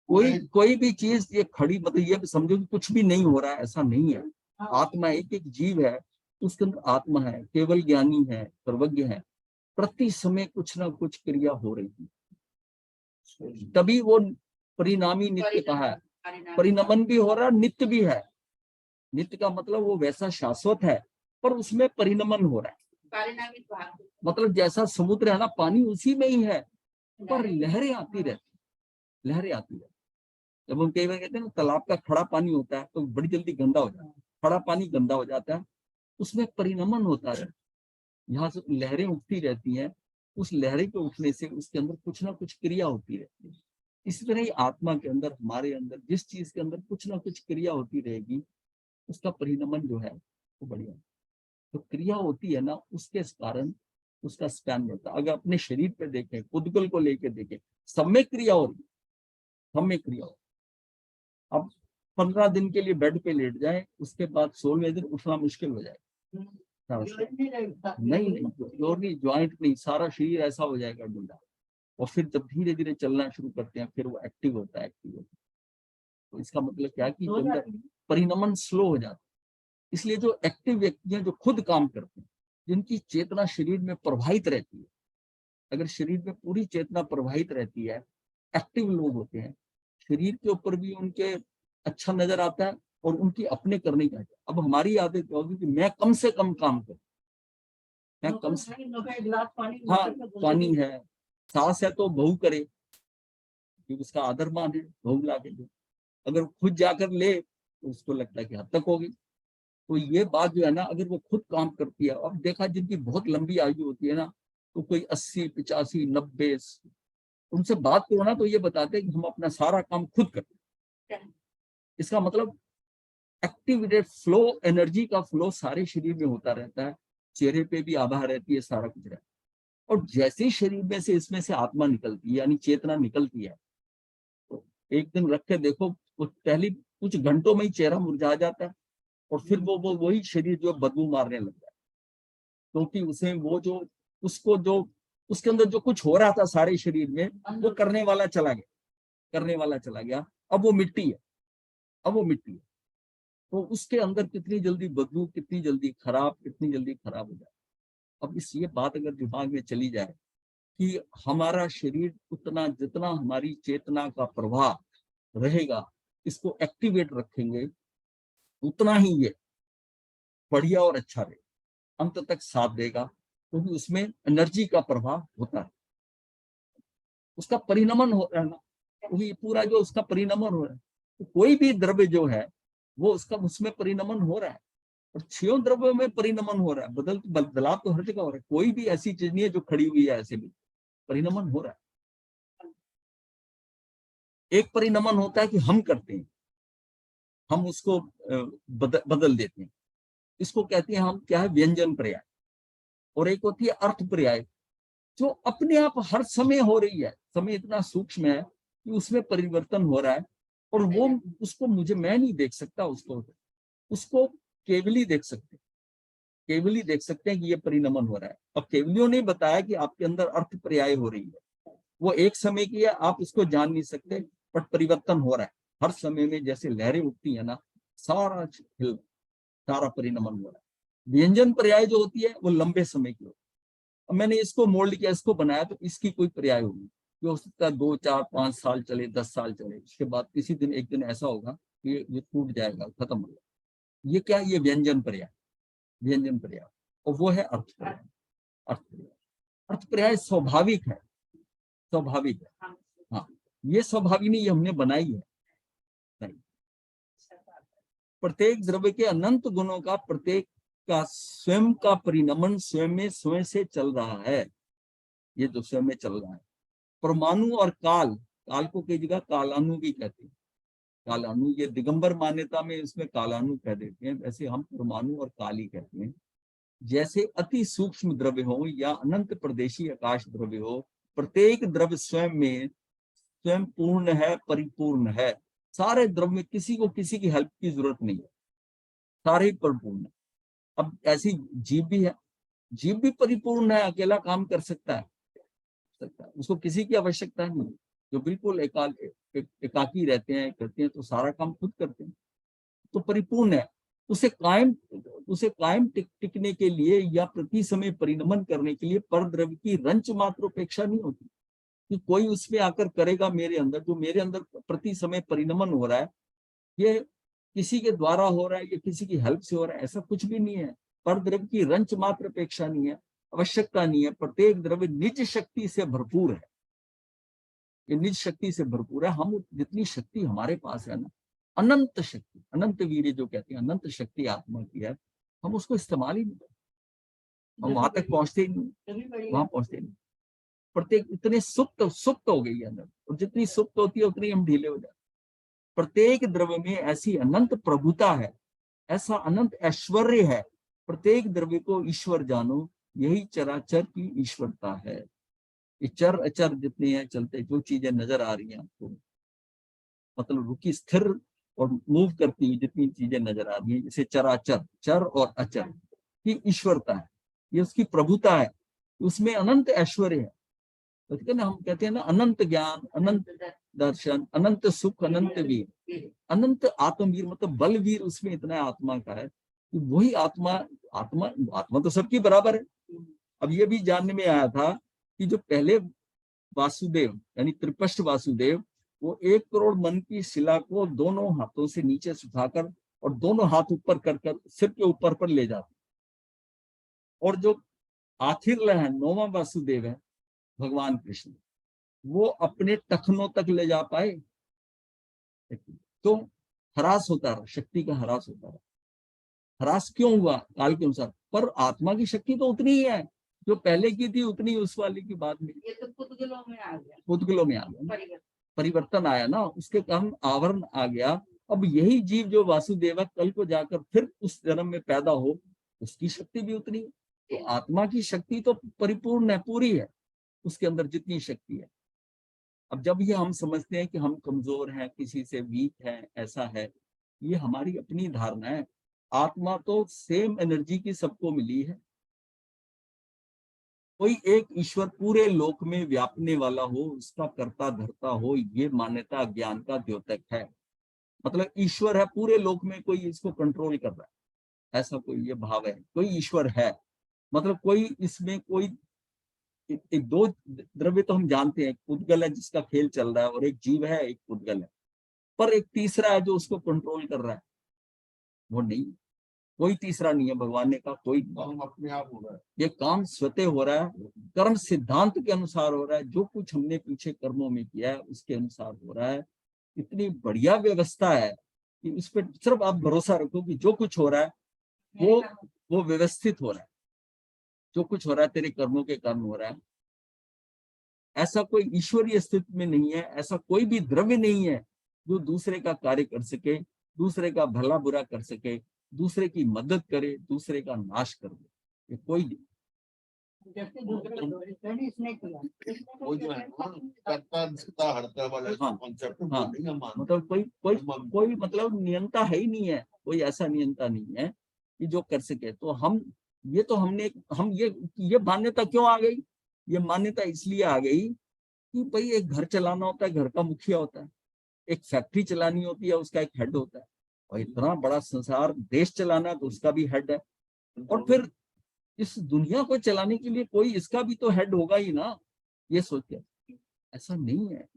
Speaker 3: कोई भी चीज ये खड़ी मतलब ये समझो कि कुछ भी नहीं हो रहा है, ऐसा नहीं है। आत्मा एक जीव है, उसके अंदर आत्मा है, केवल ज्ञानी है, सर्वज्ञ है, प्रति समय कुछ ना कुछ क्रिया हो रही है, तभी वो परिणामी नित्य कहा है। परिणमन भी हो रहा है, नित्य भी है। नित्य का मतलब वो वैसा शाश्वत है, पर उसमें परिणमन हो रहा है। मतलब जैसा समुद्र है ना, पानी उसी में ही है, पर लहरें आती रहती। जब हम कई बार कहते हैं ना तालाब का खड़ा पानी होता है तो बड़ी जल्दी गंदा हो जाता है, खड़ा पानी गंदा हो जाता है, उसमें परिणमन होता है, यहाँ से लहरें उठती रहती हैं, उस लहरें के उठने से उसके अंदर कुछ ना कुछ क्रिया होती रहती है। इसी तरह ही आत्मा के अंदर, हमारे अंदर जिस चीज के अंदर कुछ ना कुछ क्रिया होती रहेगी, उसका परिणमन जो है वो बढ़िया। तो क्रिया होती है ना, उसके कारण उसका स्पैन बढ़ता है। अगर अपने शरीर पे देखें, उद्गल को लेकर देखें, सब में क्रिया हो रही है, सब में क्रिया हो। अब 15 दिन के लिए बेड पे लेट जाए, उसके बाद 16वें दिन उठना मुश्किल हो जाए। नहीं, जोर नहीं, ज्वाइंट नहीं, सारा शरीर ऐसा हो जाएगा ढीला। और फिर जब धीरे धीरे चलना शुरू करते हैं, फिर वो एक्टिव होता है, तो इसका मतलब क्या है कि परिणमन स्लो हो जाता है। इसलिए जो एक्टिव व्यक्ति हैं, जो खुद काम करते हैं, जिनकी चेतना शरीर में प्रवाहित रहती है, अगर शरीर में पूरी चेतना प्रवाहित रहती है, एक्टिव लोग होते हैं, शरीर के ऊपर भी उनके अच्छा नजर आता है और उनकी अपने करने की आदत। अब हमारी आदत क्या होगी कि मैं कम से कम काम करूं, मैं कम से, हाँ पानी है, सास है तो बहू करे कि उसका आदर मान है, बहू ला के दे। अगर खुद जाकर ले तो उसको लगता है कि हद तक होगी। तो ये बात जो है ना, अगर वो खुद काम करती है, अब देखा जिनकी बहुत लंबी आयु होती है ना, तो कोई 80, 85, 90, उनसे बात करो ना तो ये बताते हैं कि हम अपना सारा काम खुद करते हैं। इसका मतलब एक्टिवेटेड फ्लो, एनर्जी का फ्लो सारे शरीर में होता रहता है, चेहरे पे भी आभा रहती है, सारा कुछ रहता है। और जैसे ही शरीर में से इसमें से आत्मा निकलती है यानी चेतना निकलती है, तो एक दिन रख के देखो, वो पहली कुछ घंटों में ही चेहरा मुरझा जाता है और फिर वो वही शरीर जो बदबू मारने लगता है, क्योंकि उसे वो जो उसको जो उसके अंदर जो कुछ हो रहा था सारे शरीर में, वो करने वाला चला गया, करने वाला चला गया। अब वो मिट्टी है, अब वो मिट्टी है। तो उसके अंदर कितनी जल्दी बदबू, कितनी जल्दी खराब, कितनी जल्दी खराब हो जाए। अब इस ये बात अगर दिमाग में चली जाए कि हमारा शरीर उतना, जितना हमारी चेतना का प्रभाव रहेगा, इसको एक्टिवेट रखेंगे, उतना ही ये बढ़िया और अच्छा रहेगा, अंत तक साथ देगा, क्योंकि उसमें एनर्जी का प्रभाव होता है, उसका परिणमन हो रहा है ना, क्योंकि पूरा जो उसका परिणमन हो रहा है, तो कोई भी द्रव्य जो है वो उसका उसमें परिणमन हो रहा है, और 6 द्रव्यों में परिणमन हो रहा है। बदलाव तो हर जगह हो रहा है, कोई भी ऐसी चीज नहीं है जो खड़ी हुई है, ऐसे भी परिणमन हो रहा है। एक परिणमन होता है कि हम करते हैं, हम उसको बदल देते हैं, इसको कहते हैं हम क्या है, व्यंजन पर्याय। और एक होती है अर्थ पर्याय, जो अपने आप हर समय हो रही है, समय इतना सूक्ष्म है कि उसमें परिवर्तन हो रहा है, और वो उसको मैं नहीं देख सकता, उसको केवली देख सकते, केवली देख सकते हैं कि ये परिणमन हो रहा है। अब केवलियों ने बताया कि आपके अंदर अर्थ पर्याय हो रही है, वो एक समय की है, आप उसको जान नहीं सकते, बट परिवर्तन हो रहा है हर समय में, जैसे लहरें उठती है ना, सारा परिणमन हो रहा है। व्यंजन पर्याय जो होती है वो लंबे समय की होती है। अब मैंने इसको मोल्ड किया, इसको बनाया, तो इसकी कोई पर्याय होगी, जो हो सकता है 2, 4, 5 साल चले, 10 साल चले, उसके बाद किसी दिन एक दिन ऐसा होगा कि ये टूट जाएगा, खत्म हो जाएगा। ये क्या, ये व्यंजन पर्याय, व्यंजन पर्याय। और वो है अर्थ पर्याय। अर्थ पर्याय, अर्थ पर्याय स्वाभाविक है, स्वाभाविक है। हाँ, ये स्वाभाविक नहीं, ये हमने बनाई है, नहीं। प्रत्येक द्रव्य के अनंत गुणों का प्रत्येक का स्वयं का परिणमन स्वयं में स्वयं से चल रहा है, ये जो स्वयं में चल रहा है। परमाणु और काल, काल को कई जगह कालानु भी कहते हैं, कालानु, ये दिगंबर मान्यता में इसमें कालानु कह देते हैं, वैसे हम परमाणु और काल ही कहते हैं। जैसे अति सूक्ष्म द्रव्य हो या अनंत प्रदेशी आकाश द्रव्य हो, प्रत्येक द्रव्य स्वयं में स्वयं पूर्ण है, परिपूर्ण है। सारे द्रव्य में किसी को किसी की हेल्प की जरूरत नहीं है, सारे ही परिपूर्ण है। अब ऐसी जीव भी है, जीव भी परिपूर्ण है, अकेला काम कर सकता है, उसको किसी की आवश्यकता नहीं है। जो बिल्कुल एकाकी रहते हैं, करते हैं, तो सारा काम खुद करते हैं, तो परिपूर्ण है। उसे कायम टिकने के लिए या प्रति समय परिणमन करने के लिए पर द्रव्य की रंच मात्र अपेक्षा नहीं होती कि कोई उसमें आकर करेगा मेरे अंदर, जो मेरे अंदर प्रति समय परिणमन हो रहा है, ये किसी के द्वारा हो रहा है, ये किसी की हेल्प से हो रहा है, ऐसा कुछ भी नहीं है। पर द्रव्य की रंच मात्र अपेक्षा नहीं है, आवश्यकता नहीं है। प्रत्येक द्रव्य निज शक्ति से भरपूर है, ये निज शक्ति से भरपूर है। हम जितनी शक्ति हमारे पास है ना, अनंत शक्ति, अनंत वीर्य जो कहते हैं, अनंत शक्ति आत्मा की है, हम उसको इस्तेमाल ही नहीं करते, हम वहां तक पहुंचते ही नहीं, वहां पहुंचते नहीं। प्रत्येक इतने सुप्त हो गई है अंदर, और जितनी सुप्त होती है उतनी हम ढीले हो जाते। प्रत्येक द्रव्य में ऐसी अनंत प्रभुता है, ऐसा अनंत ऐश्वर्य है। प्रत्येक द्रव्य को ईश्वर जानो, यही चराचर की ईश्वरता है। ये चर अचर जितने हैं चलते, जो चीजें नजर आ रही हैं आपको, मतलब रुकी स्थिर और मूव करती हुई जितनी चीजें नजर आ रही हैं, जैसे चराचर, चर और अचर की ईश्वरता है, ये उसकी प्रभुता है, उसमें अनंत ऐश्वर्य है। तो ना हम कहते हैं ना, अनंत ज्ञान, अनंत दर्शन, अनंत सुख, अनंत वीर, अनंत आत्मवीर, मतलब बलवीर उसमें इतना आत्मा का है कि वही आत्मा, आत्मा तो सबकी बराबर है। अब ये भी जानने में आया था कि जो पहले वासुदेव यानी त्रिपष्ट वासुदेव, वो 1 करोड़ मन की शिला को दोनों हाथों से नीचे से उठाकर और दोनों हाथ ऊपर कर सिर के ऊपर पर ले जाते। और जो आखिर है 9वां वासुदेव है भगवान कृष्ण, वो अपने टखनों तक ले जा पाए। तो ह्रास होता रहा, शक्ति का ह्रास होता रहा। ह्रास क्यों हुआ? काल के अनुसार, पर आत्मा की शक्ति तो उतनी ही है जो पहले की थी, उतनी उस वाले की बाद में।
Speaker 4: ये तो पुद्गलों में आ गया,
Speaker 3: पुद्गलों में आ गया,
Speaker 4: परिवर्तन।
Speaker 3: परिवर्तन आया ना, उसके कारण आवरण आ गया। अब यही जीव जो वासुदेव है, कल को जाकर फिर उस जन्म में पैदा हो, उसकी शक्ति भी उतनी है। तो आत्मा की शक्ति तो परिपूर्ण है, पूरी है, उसके अंदर जितनी शक्ति है। अब जब ये हम समझते हैं कि हम कमजोर हैं, किसी से वीक हैं, ऐसा है, ये हमारी अपनी धारणा है। आत्मा तो सेम एनर्जी की सबको मिली है। कोई एक ईश्वर पूरे लोक में व्यापने वाला हो, उसका कर्ता धर्ता हो, ये मान्यता ज्ञान का द्योतक है। मतलब ईश्वर है पूरे लोक में, कोई इसको कंट्रोल कर रहा है, ऐसा कोई ये भाव है। कोई ईश्वर है, मतलब कोई इसमें कोई एक दो द्रव्य तो हम जानते हैं, एक पुद्गल है जिसका खेल चल रहा है, और एक जीव है, एक पुद्गल है, पर एक तीसरा है जो उसको कंट्रोल कर रहा है, वो नहीं। कोई तीसरा नहीं है भगवान ने कहा, कोई
Speaker 1: काम अपने आप हो रहा है।
Speaker 3: ये काम स्वतः हो रहा है, कर्म सिद्धांत के अनुसार हो रहा है। जो कुछ हमने पीछे कर्मों में किया है उसके अनुसार हो रहा है। इतनी बढ़िया व्यवस्था है कि उस पर सिर्फ आप भरोसा रखो कि जो कुछ हो रहा है वो व्यवस्थित हो रहा है। जो कुछ हो रहा है तेरे कर्मों के कारण हो रहा है। ऐसा कोई ईश्वरीय अस्तित्व में नहीं है, ऐसा कोई भी द्रव्य नहीं है जो दूसरे का कार्य कर सके, दूसरे का भला बुरा कर सके, दूसरे की मदद करे, दूसरे का नाश कर दे, ये कोई नहीं।
Speaker 1: वो जो है ना, कर्ता धर्ता हर्ता वाला
Speaker 3: हाँ,
Speaker 1: कॉन्सेप्ट
Speaker 3: हाँ, मतलब कोई मतलब नियंता है ही नहीं है, कोई ऐसा नियंता नहीं है कि जो कर सके। तो हम ये मान्यता क्यों आ गई? ये मान्यता इसलिए आ गई कि भाई एक घर चलाना होता है, घर का मुखिया होता है, एक फैक्ट्री चलानी होती है, उसका एक हेड होता है, और इतना बड़ा संसार देश चलाना है तो उसका भी हेड है, और फिर इस दुनिया को चलाने के लिए कोई इसका भी तो हेड होगा ही ना। ये सोचे, ऐसा नहीं है।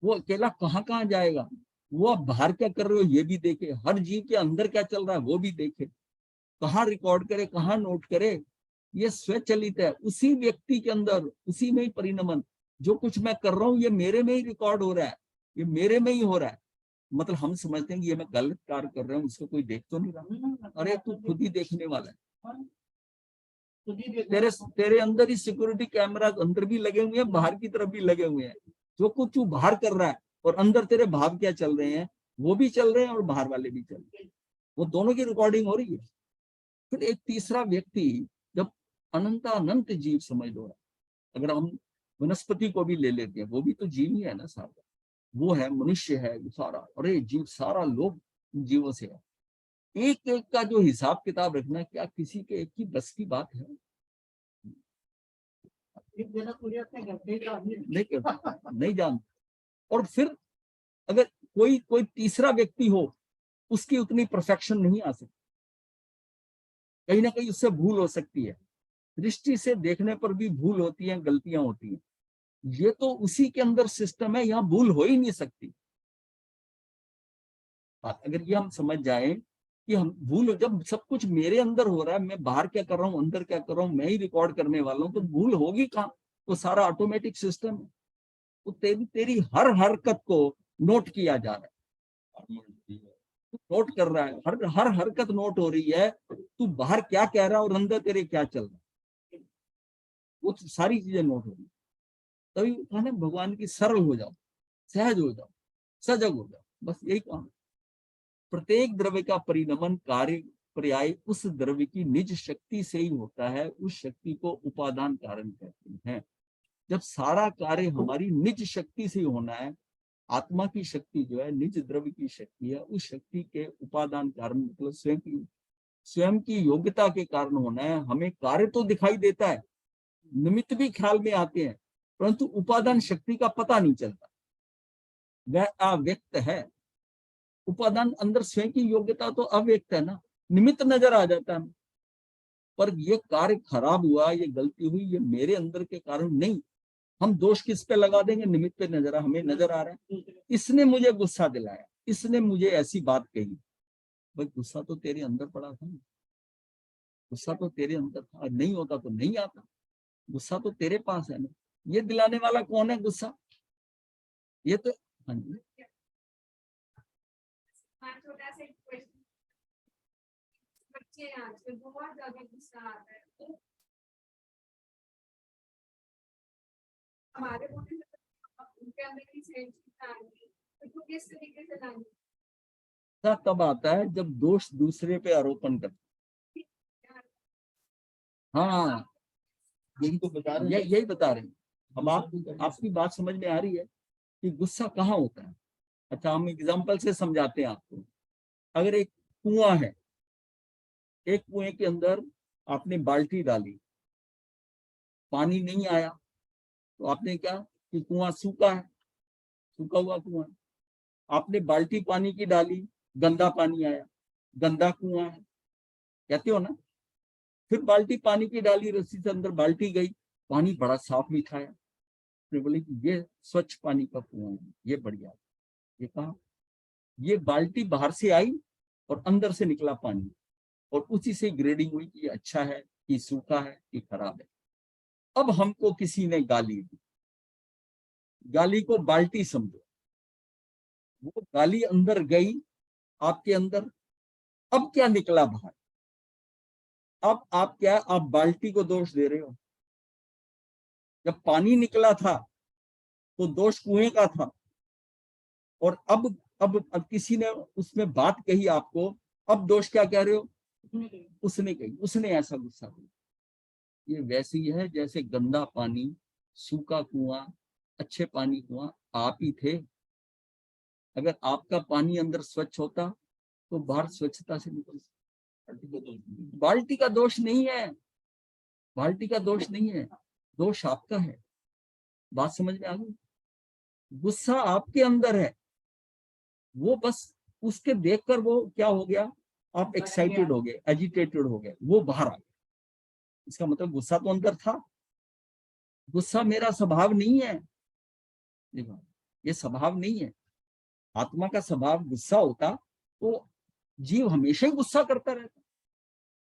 Speaker 3: वो अकेला कहाँ कहाँ जाएगा, वो आप बाहर क्या कर रहे हो ये भी देखे, हर जीव के अंदर क्या चल रहा है वो भी देखे, कहाँ रिकॉर्ड करे, कहाँ नोट करे। ये स्वचलित है, उसी व्यक्ति के अंदर, उसी में ही परिणमन। जो कुछ मैं कर रहा हूँ ये मेरे में ही रिकॉर्ड हो रहा है, ये मेरे में ही हो रहा है। मतलब हम समझते हैं कि ये मैं गलत कार्य कर रहा हूँ, इसको कोई देख तो नहीं रहा। अरे तू खुद ही देखने वाला है। तेरे अंदर ही सिक्योरिटी कैमरा अंदर भी लगे हुए हैं, बाहर की तरफ भी लगे हुए हैं। जो कुछ तू बाहर कर रहा है और अंदर तेरे भाव क्या चल रहे हैं वो भी चल रहे हैं, और बाहर वाले भी चल रहे हैं, वो दोनों की रिकॉर्डिंग हो रही है। फिर एक तीसरा व्यक्ति, जब अनंत जीव समझ लो, अगर हम वनस्पति को भी ले लेते हैं, वो भी तो जीव ही है ना सारा, वो है मनुष्य है सारा, अरे जीव सारा लोग जीवों से है। एक एक का जो हिसाब किताब रखना, क्या किसी के एक की बस की बात है? नहीं जानते। और फिर अगर कोई तीसरा व्यक्ति हो, उसकी उतनी परफेक्शन नहीं आ सकती, कहीं ना कहीं उससे भूल हो सकती है, दृष्टि से देखने पर भी भूल होती है, गलतियां होती हैं। ये तो उसी के अंदर सिस्टम है, यहाँ भूल हो ही नहीं सकती। अगर ये हम समझ जाएं कि हम भूल, जब सब कुछ मेरे अंदर हो रहा है, मैं बाहर क्या कर रहा हूँ अंदर क्या कर रहा हूँ मैं ही रिकॉर्ड करने वाला हूँ, तो भूल होगी कहाँ? तो सारा ऑटोमेटिक सिस्टम है, तो तेरी हर हरकत को नोट किया जा रहा है, नोट कर रहा है, हर हरकत नोट हो रही है। तू बाहर क्या कह रहा है और अंदर तेरे क्या चल रहा है, वो सारी चीजें नोट हो रही है। तभी कहना भगवान की सरल हो जाओ, सहज हो जाओ, सजग हो जाओ, बस यही काम। प्रत्येक द्रव्य का परिणमन कार्य पर्याय उस द्रव्य की निज शक्ति से ही होता है, उस शक्ति को उपादान कारण कहते हैं। जब सारा कार्य हमारी निज शक्ति से होना है, आत्मा की शक्ति जो है निज द्रव्य की शक्ति है, उस शक्ति के उपादान कारण मतलब स्वयं की योग्यता के कारण होना है। हमें कार्य तो दिखाई देता है, निमित्त भी ख्याल में आते हैं, परंतु उपादान शक्ति का पता नहीं चलता, वह अव्यक्त है। उपादान अंदर स्वयं की योग्यता तो अव्यक्त है ना, निमित्त नजर आ जाता है, पर ये कार्य खराब हुआ, ये गलती हुई, ये मेरे अंदर के कारण नहीं, हम दोष किस पे लगा देंगे? निमित्त पे नजर हमें नजर आ रहा है, इसने मुझे गुस्सा दिलाया, इसने मुझे ऐसी बात कही। भाई गुस्सा तो तेरे अंदर पड़ा था, गुस्सा तो तेरे अंदर था, नहीं होता तो नहीं आता, गुस्सा तो तेरे पास है ना। ये दिलाने वाला कौन है गुस्सा? ये तो हाँ जी
Speaker 5: छोटा सा क्वेश्चन, बच्चे आजकल बहुत ज्यादा गुस्सा आता है, तो हमारे बोलने से उनके अंदर की सेंसिटिविटी आएगी, तो किस तरीके से लाएंगे?
Speaker 3: गुस्सा तब आता है जब दोष दूसरे पे आरोपण करते। हाँ
Speaker 1: यही तो बता रहे हैं।
Speaker 3: यही बता रहे हैं। अब आपकी बात समझ में आ रही है कि गुस्सा कहाँ होता है। अच्छा हम एग्जाम्पल से समझाते हैं आपको। अगर एक कुआं है, एक कुएं के अंदर आपने बाल्टी डाली, पानी नहीं आया, तो आपने क्या कि कुआं सूखा है, सूखा हुआ कुआं। आपने बाल्टी पानी की डाली, गंदा पानी आया, गंदा कुआं है, कहते हो ना। फिर बाल्टी पानी की डाली, रस्सी से अंदर बाल्टी गई, पानी बड़ा साफ मीठा है, फिर बोले कि ये स्वच्छ पानी का कुआं है, ये बढ़िया है। ये कहा, ये बाल्टी बाहर से आई और अंदर से निकला पानी, और उसी से ग्रेडिंग हुई कि अच्छा है, कि सूखा है, कि खराब है। अब हमको किसी ने गाली दी, गाली को बाल्टी समझो, वो गाली अंदर गई आपके अंदर, अब क्या निकला बाहर? अब आप क्या, आप बाल्टी को दोष दे रहे हो। जब पानी निकला था तो दोष कुएं का था, और अब किसी ने उसमें बात कही आपको, अब दोष क्या कह रहे हो? उसने कही, उसने ऐसा गुस्सा किया। ये वैसे ही है जैसे गंदा पानी, सूखा कुआं, अच्छे पानी कुआं आप ही थे। अगर आपका पानी अंदर स्वच्छ होता तो बाहर स्वच्छता से निकलता। बाल्टी का दोष नहीं है, बाल्टी का दोष नहीं है, दोष आपका है। बात समझ में आ गई? गुस्सा आपके अंदर है, वो बस उसके देखकर वो क्या हो गया, आप एक्साइटेड हो गए, एजिटेटेड हो गए, वो बाहर आ गया। इसका मतलब गुस्सा तो अंदर था। गुस्सा मेरा स्वभाव नहीं है, देखो ये स्वभाव नहीं है। आत्मा का स्वभाव गुस्सा होता तो जीव हमेशा ही गुस्सा करता रहता,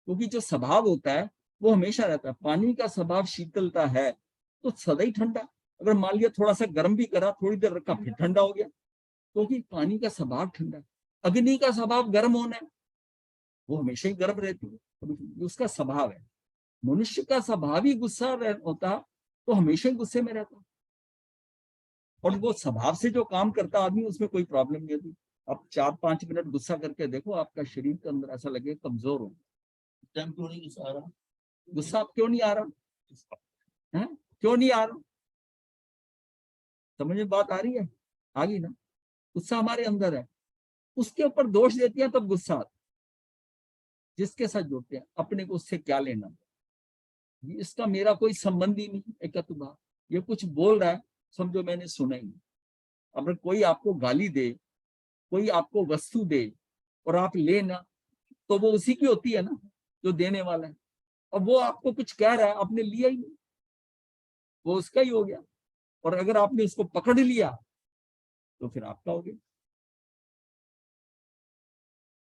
Speaker 3: क्योंकि जो स्वभाव होता है वो हमेशा रहता है। पानी का स्वभाव शीतलता है तो सदा ही ठंडा, अगर मान लिया थोड़ा सा गर्म भी करा, थोड़ी देर रखा, फिर ठंडा हो गया, क्योंकि पानी का स्वभाव ठंडा है। अग्नि का स्वभाव गर्म होना है, वो हमेशा ही गर्म रहती है, उसका स्वभाव है। मनुष्य का स्वभाव ही गुस्सा होता तो हमेशा ही गुस्से में रहता, और वो स्वभाव से जो काम करता आदमी, उसमें कोई प्रॉब्लम नहीं होती। अब 4-5 मिनट गुस्सा करके देखो, आपका शरीर के अंदर ऐसा लगे कमजोर हो।
Speaker 1: टाइम क्यों नहीं गुस्सा आ रहा?
Speaker 3: गुस्सा आप क्यों नहीं आ रहा है? क्यों नहीं आ रहा? समझ में बात आ रही है? आ गई ना? गुस्सा हमारे अंदर है, उसके ऊपर दोष देती है तब गुस्सा आता। जिसके साथ जुड़ते हैं अपने को उससे क्या लेना, इसका मेरा कोई संबंध ही नहीं। एक बात, ये कुछ बोल रहा है समझो मैंने सुना ही नहीं। अगर कोई आपको गाली दे, कोई आपको वस्तु दे और आप लेना, तो वो उसी की होती है ना जो देने वाला है। और वो आपको कुछ कह रहा है, आपने लिया ही नहीं, वो उसका ही हो गया। और अगर आपने उसको पकड़ लिया तो फिर आपका हो गया।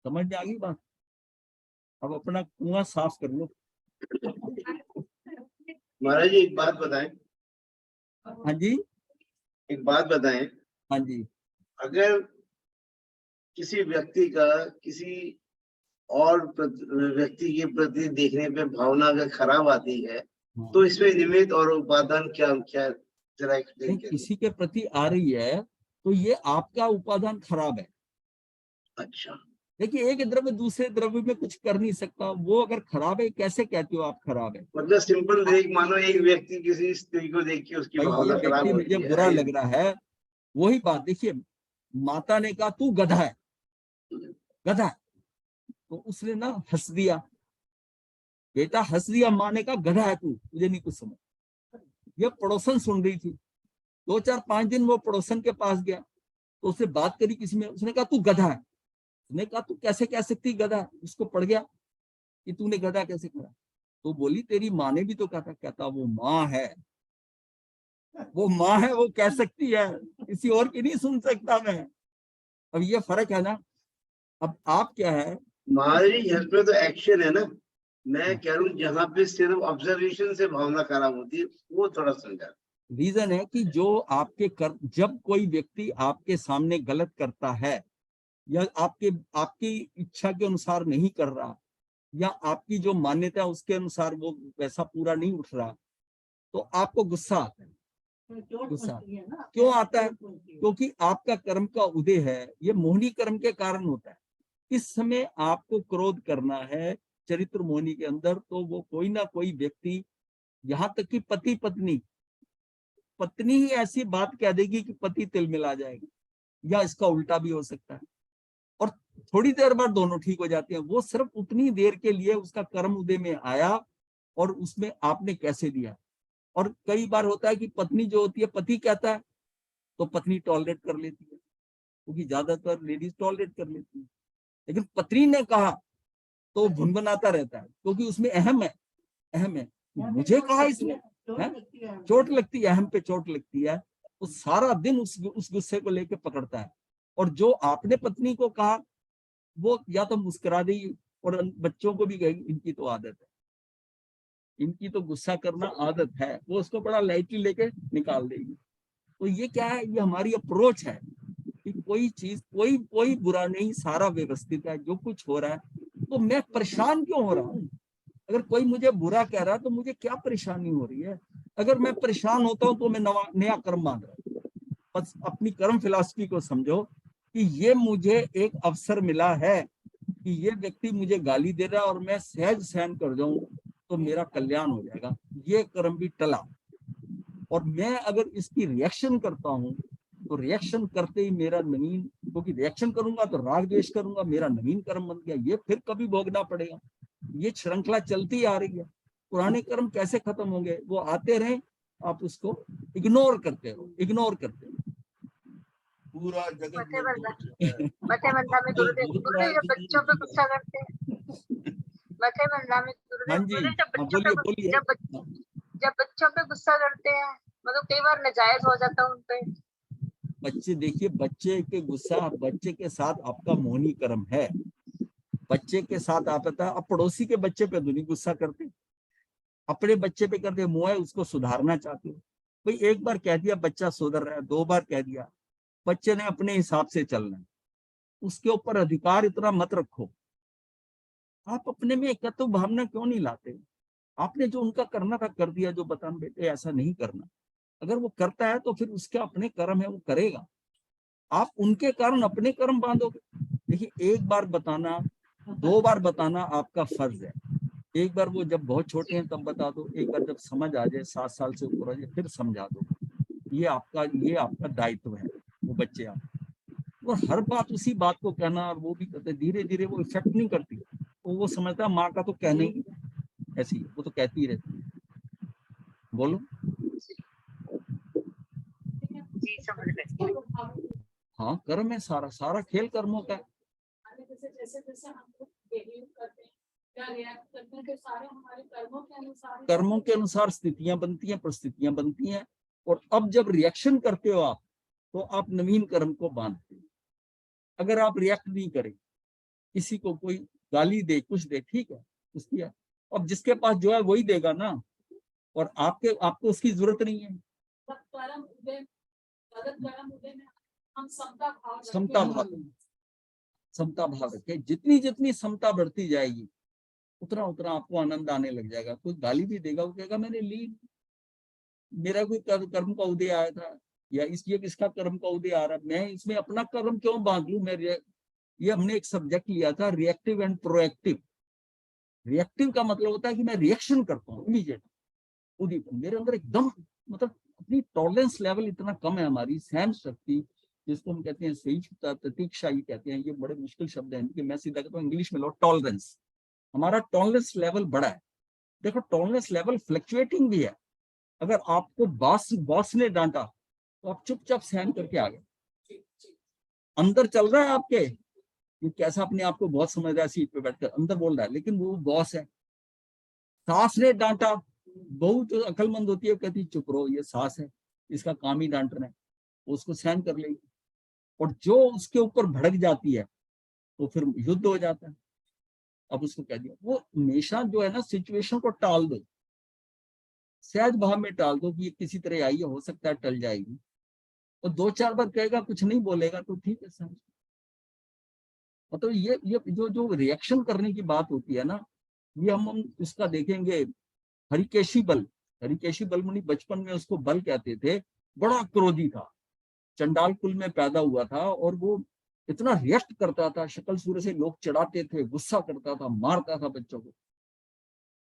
Speaker 3: समझ में आ गई बात? अब अपना कुआं साफ कर लो।
Speaker 2: महाराज जी एक बात बताएं।
Speaker 3: हाँ जी,
Speaker 2: एक बात बताएं।
Speaker 3: हाँ जी।
Speaker 2: अगर किसी व्यक्ति का किसी और व्यक्ति के प्रति देखने पे भावना अगर खराब आती है, तो इसमें निमित्त और उपादान क्या क्या जरा एक्सप्लेन करिए।
Speaker 3: किसी के प्रति आ रही है तो ये आपका उपादान खराब है।
Speaker 2: अच्छा,
Speaker 3: देखिए एक द्रव्य दूसरे द्रव्य में कुछ कर नहीं सकता, वो अगर खराब है कैसे कहते हो आप खराब है?
Speaker 2: मतलब सिंपल देख, मानो एक व्यक्ति किसी स्त्री को देख के उसकी
Speaker 3: भाई ये
Speaker 2: भावना खराब
Speaker 3: व्यक्ति
Speaker 2: होती
Speaker 3: मुझे
Speaker 2: है,
Speaker 3: बुरा लग रहा है, वही बात। देखिए माता ने कहा तू गधा है, गधा है, तो उसने ना हंस दिया, बेटा हंस दिया, माँ ने कहा गधा है तू, तुझे नहीं कुछ समझ। ये पड़ोसन सुन रही थी, 2-4-5 दिन वो पड़ोसन के पास गया, तो उससे बात करी किसी में, उसने कहा तू गधा है। उसने कहा तू कैसे कह सकती गधा? उसको पड़ गया कि तूने गधा कैसे कहा। तो बोली तेरी माँ ने भी तो कहा था। कहता वो माँ है, वो माँ है, वो कह सकती है, किसी और की नहीं सुन सकता मैं। अब ये फर्क है ना। अब आप क्या है,
Speaker 2: महाराज घर पे तो एक्शन है ना, मैं कह रहा हूँ जहाँ पे सिर्फ ऑब्जर्वेशन से भावना खराब होती है वो थोड़ा समझा।
Speaker 3: रीजन है कि जो आपके कर, जब कोई व्यक्ति आपके सामने गलत करता है या आपकी इच्छा के अनुसार नहीं कर रहा, या आपकी जो मान्यता है उसके अनुसार वो वैसा पूरा नहीं उठ रहा, तो आपको गुस्सा आता है। गुस्सा क्यों आता है? क्योंकि आपका कर्म का उदय है, ये मोहिनी कर्म के कारण होता है। इस समय आपको क्रोध करना है चरित्र मोहिनी के अंदर, तो वो कोई ना कोई व्यक्ति, यहां तक कि पति पत्नी ही ऐसी बात कह देगी कि पति तिल मिला जाएगा, या इसका उल्टा भी हो सकता है। और थोड़ी देर बाद दोनों ठीक हो जाते हैं। वो सिर्फ उतनी देर के लिए उसका कर्म उदय में आया और उसमें आपने कैसे दिया। और कई बार होता है कि पत्नी जो होती है, पति कहता है तो पत्नी टॉलरेट कर लेती है, क्योंकि ज्यादातर लेडीज टॉलरेट कर लेती है। लेकिन पत्नी ने कहा तो भुनभुनाता रहता है, क्योंकि उसमें अहम है। मुझे कहा इसने, चोट लगती है, अहम पे चोट लगती है, तो सारा दिन उस गुस्से को लेके पकड़ता है। और जो आपने पत्नी को कहा वो या तो मुस्कुरा देगी, और बच्चों को भी कहेगी इनकी तो आदत है, इनकी तो गुस्सा करना आदत है, वो उसको बड़ा लाइटली लेके निकाल देगी। तो ये क्या है, ये हमारी अप्रोच है कि कोई चीज, कोई बुरा नहीं, सारा व्यवस्थित है। जो कुछ हो रहा है, तो मैं परेशान क्यों हो रहा हूँ? अगर कोई मुझे बुरा कह रहा है तो मुझे क्या परेशानी हो रही है? अगर मैं परेशान होता हूं तो मैं नया कर्म मान रहा हूं। बस अपनी कर्म फिलॉसफी को समझो कि ये मुझे एक अवसर मिला है कि ये व्यक्ति मुझे गाली दे रहा है और मैं सहज सहन कर जाऊं तो मेरा कल्याण हो जाएगा। ये कर्म भी टला, और मैं अगर इसकी रिएक्शन करता हूं तो रिएक्शन करते ही मेरा नवीन, क्योंकि रिएक्शन करूंगा तो राग द्वेष करूंगा, मेरा नवीन कर्म बन गया, ये फिर कभी भोगना पड़ेगा। ये श्रृंखला चलती आ रही है। पुराने कर्म कैसे खत्म होंगे? वो आते रहे, आप उसको इग्नोर करते रहो।
Speaker 1: पूरा जगत
Speaker 5: मथे
Speaker 1: में
Speaker 5: बंधा
Speaker 1: दोष है।
Speaker 5: मथे बंधा में गुरुदेव जब बच्चों पे गुस्सा करते हैं, मथे बंधा में
Speaker 3: हाँ
Speaker 5: गुरुदेव
Speaker 3: जी,
Speaker 5: गुरुदेव जब
Speaker 3: हाँ
Speaker 5: बच्चों
Speaker 3: बोलिए
Speaker 5: पे
Speaker 3: बोलिए।
Speaker 5: जब बच्चों पे गुस्सा करते हैं, मतलब कई बार नाजायज हो जाता है उन पे।
Speaker 3: बच्चे देखिए, बच्चे के गुस्सा, बच्चे के साथ आपका मोहिनी कर्म है। बच्चे के साथ आप पता, अब पड़ोसी के बच्चे पे तो नहीं गुस्सा करते, अपने बच्चे पे करते, मोह है उसको सुधारना चाहते हो। भाई एक बार कह दिया बच्चा सुधर रहा है, 2 बार कह दिया, बच्चे ने अपने हिसाब से चलना है, उसके ऊपर अधिकार इतना मत रखो। आप अपने में एकत्व भावना क्यों नहीं लाते? आपने जो उनका करना था कर दिया, जो बताना बेटे ऐसा नहीं करना। अगर वो करता है तो फिर उसके अपने कर्म है, वो करेगा। आप उनके कारण अपने कर्म बांधोगे। देखिए, एक बार बताना, 2 बार बताना आपका फर्ज है। एक बार वो जब बहुत छोटे हैं तब बता दो, एक बार जब समझ आ जाए, 7 साल से ऊपर आ जाए, फिर समझा दो। ये आपका दायित्व है। वो बच्चे आप, और हर बात उसी बात को कहना, और वो भी कहते धीरे धीरे वो इफेक्ट नहीं करती। तो वो समझता माँ का तो कहना ही ऐसी, वो तो कहती ही रहती है। बोलो।
Speaker 5: जी समझ गए।
Speaker 3: हाँ, कर्म है, सारा खेल कर्मों का है।
Speaker 4: जैसे जैसे हम लोग behave करते हैं या react करते हैं, तो सारे हमारे कर्मों के अनुसार ही
Speaker 3: कर्मों के अनुसार स्थितियां बनती हैं, परिस्थितियां बनती हैं। और अब जब रिएक्शन करते हो आप, तो आप नवीन कर्म को बांधते हो। अगर आप रिएक्ट नहीं करें, किसी को कोई गाली दे, कुछ दे, ठीक है, उसकी है। अब जिसके पास जो है वही देगा ना, और आपको उसकी जरूरत नहीं है।
Speaker 4: सब कर्म उदय, गलत कर्म उदय में हम समता भाव रखते
Speaker 3: समता
Speaker 4: हैं।
Speaker 3: भाव, समता भाव रखे। जितनी जितनी समता बढ़ती जाएगी, उतना उतना आपको आनंद आने लग जाएगा। कोई गाली भी देगा, वो कहेगा मैंने ली, मेरा कोई कर्म का उदय आया था, या इसका कर्म का उदय आ रहा, मैं इसमें अपना कर्म क्यों बांध लूं? ये हमने एक सब्जेक्ट लिया था, रिएक्टिव एंड प्रोएक्टिव। रिएक्टिव का मतलब होता है कि मैं रिएक्शन करता हूँ इमीडिएट, उदीपन मेरे अंदर एकदम, मतलब अपनी टॉलरेंस लेवल इतना कम है, हमारी सहन शक्ति, जिसको हम कहते हैं सहिष्णुता, प्रतीक्षा ही कहते हैं। ये बड़े मुश्किल शब्द है कि मैं सीधा कहता हूँ इंग्लिश में लो, टॉलरेंस। हमारा टॉलरेंस लेवल बड़ा है। देखो, टॉलरेंस लेवल फ्लक्चुएटिंग भी है। अगर आपको बॉस ने डांटा तो आप चुपचाप सहन करके आ गए। अंदर चल रहा है आपके, ये कैसा अपने आप को बहुत समझ रहा है, सीट पे बैठकर अंदर बोल रहा है, लेकिन वो बॉस है। सास ने डांटा, बहू जो अकलमंद होती है कहती चुप रहो, ये सास है, इसका काम ही डांटना है, वो उसको सहन कर लेगी। और जो उसके ऊपर भड़क जाती है तो फिर युद्ध हो जाता है। अब उसको कह दिया, वो हमेशा जो है ना सिचुएशन को टाल दो, सहज भाव में टाल दो कि ये किसी तरह आई है, हो सकता है टल जाएगी। और 2-4 बार कहेगा, कुछ नहीं बोलेगा तो ठीक है सर। मतलब ये जो जो रिएक्शन करने की बात होती है ना, ये हम इसका देखेंगे। हरिकेशी बल मुनि बचपन में उसको बल कहते थे, बड़ा क्रोधी था, चंडाल कुल में पैदा हुआ था और वो इतना रिएक्ट करता था, शक्ल सूरत से लोग चढ़ाते थे, गुस्सा करता था, मारता था बच्चों को।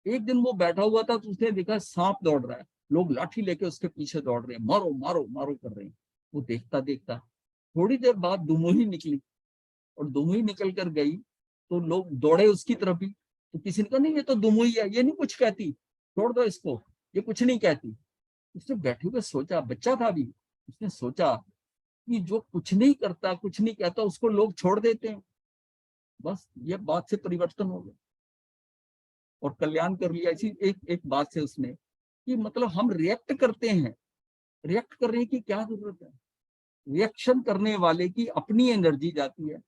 Speaker 3: एक दिन वो बैठा हुआ था तो उसने देखा सांप दौड़ रहा है, लोग लाठी लेके उसके पीछे दौड़ रहे हैं, मारो मारो मारो कर रहे हैं। वो देखता देखता थोड़ी देर बाद दुमोही निकली, और दुमोही निकल कर गई तो लोग दौड़े उसकी तरफ ही। तो किसी ने कहा, नहीं ये तो दुमोही है, ये नहीं कुछ कहती, छोड़ दो इसको, ये कुछ नहीं कहती। उसने बैठे हुए सोचा, बच्चा था अभी, उसने सोचा कि जो कुछ नहीं करता, कुछ नहीं कहता, उसको लोग छोड़ देते हैं। बस ये बात से परिवर्तन हो गया और कल्याण कर लिया। इसी एक बात से उसने, कि मतलब हम रिएक्ट करते हैं, रिएक्ट करने की क्या जरूरत है। रिएक्शन करने वाले की अपनी एनर्जी जाती है।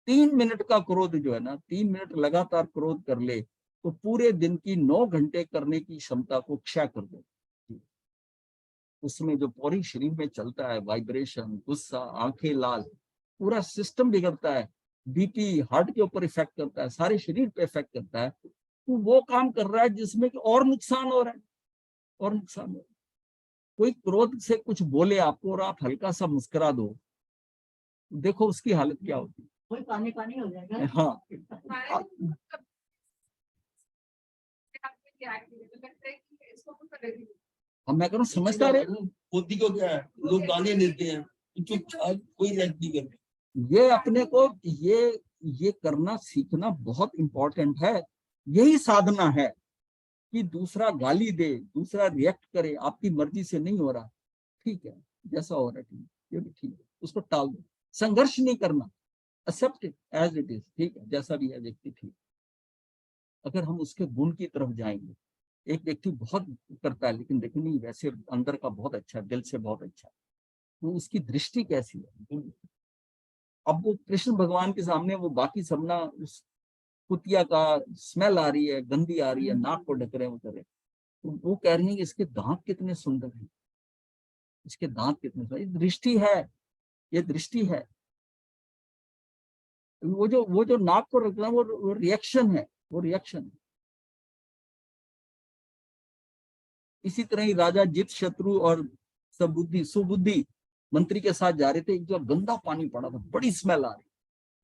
Speaker 3: 3 मिनट का क्रोध जो है ना, 3 मिनट लगातार क्रोध कर ले तो पूरे दिन की 9 घंटे करने की क्षमता को क्षय कर दे। उसमें जो पूरी शरीर में चलता है, वाइब्रेशन, गुस्सा, आंखें लाल, पूरा सिस्टम बिगड़ता है, बीपी हार्ट के ऊपर इफेक्ट करता है, सारे शरीर पे इफेक्ट करता है। तो वो काम कर रहा है जिसमें कि और नुकसान हो रहा है, और नुकसान हो रहा है। कोई क्रोध से कुछ बोले आपको और आप हल्का सा मुस्कुरा दो, देखो उसकी हालत क्या होती है।
Speaker 6: कोई पानी पानी हो जाएगा।
Speaker 3: हाँ, अब मैं करूँ समझदार है।
Speaker 1: बुद्धि को क्या है, लोग गाने देते हैं, चुपचाप कोई रिएक्ट नहीं करते।
Speaker 3: ये अपने को ये करना सीखना बहुत इंपॉर्टेंट है। यही साधना है कि दूसरा गाली दे, दूसरा रिएक्ट करे, आपकी मर्जी से नहीं हो रहा, ठीक है, जैसा हो रहा है ठीक, ये भी ठीक है, उसको टाल दो। संघर्ष नहीं करना, accept it as it is, ठीक है, जैसा भी है व्यक्ति ठीक। अगर हम उसके गुण की तरफ जाएंगे, एक व्यक्ति बहुत करता है लेकिन देखिए नहीं, वैसे अंदर का बहुत अच्छा है, दिल से बहुत अच्छा है, तो उसकी दृष्टि कैसी है। अब वो कृष्ण भगवान के सामने वो बाकी सब ना, उस कुतिया का स्मेल आ रही है, गंदी आ रही है, नाक को ढक रहे हैं, वो कर रहे हैं, तो वो कह रही है कि इसके दांत कितने सुंदर हैं, इसके दांत कितने सुंदर, ये दृष्टि है, ये दृष्टि है। वो जो नाक को रखना, वो रिएक्शन है, वो रिएक्शन है। इसी तरह ही राजा जित शत्रु और सुबुद्धि मंत्री के साथ जा रहे थे, जो गंदा पानी पड़ा था, बड़ी स्मेल आ रही,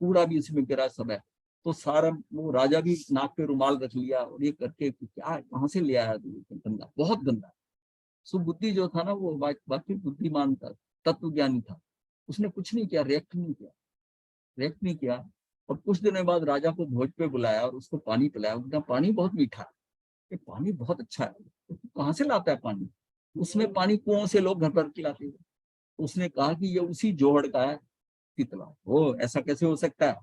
Speaker 3: कूड़ा भी उसमें गिरा, सब है। तो सारा वो राजा भी नाक पे रुमाल रख लिया और ये करके, क्या कहाँ से ले आया गंदा, बहुत गंदा। सुबुद्धि जो था ना, वो बाकी बुद्धिमान था, तत्वज्ञानी था, उसने कुछ नहीं किया, रिएक्ट नहीं किया। और कुछ दिनों बाद राजा को भोज पे बुलाया और उसको पानी पिलाया। उसका पानी बहुत मीठा है, ये पानी बहुत अच्छा है, तो कहाँ से लाता है पानी, उसमें पानी कुओं से लोग घर पर खिलाते थे। उसने कहा कि ये उसी जोहड़ का है शीतला। वो ऐसा कैसे हो सकता है।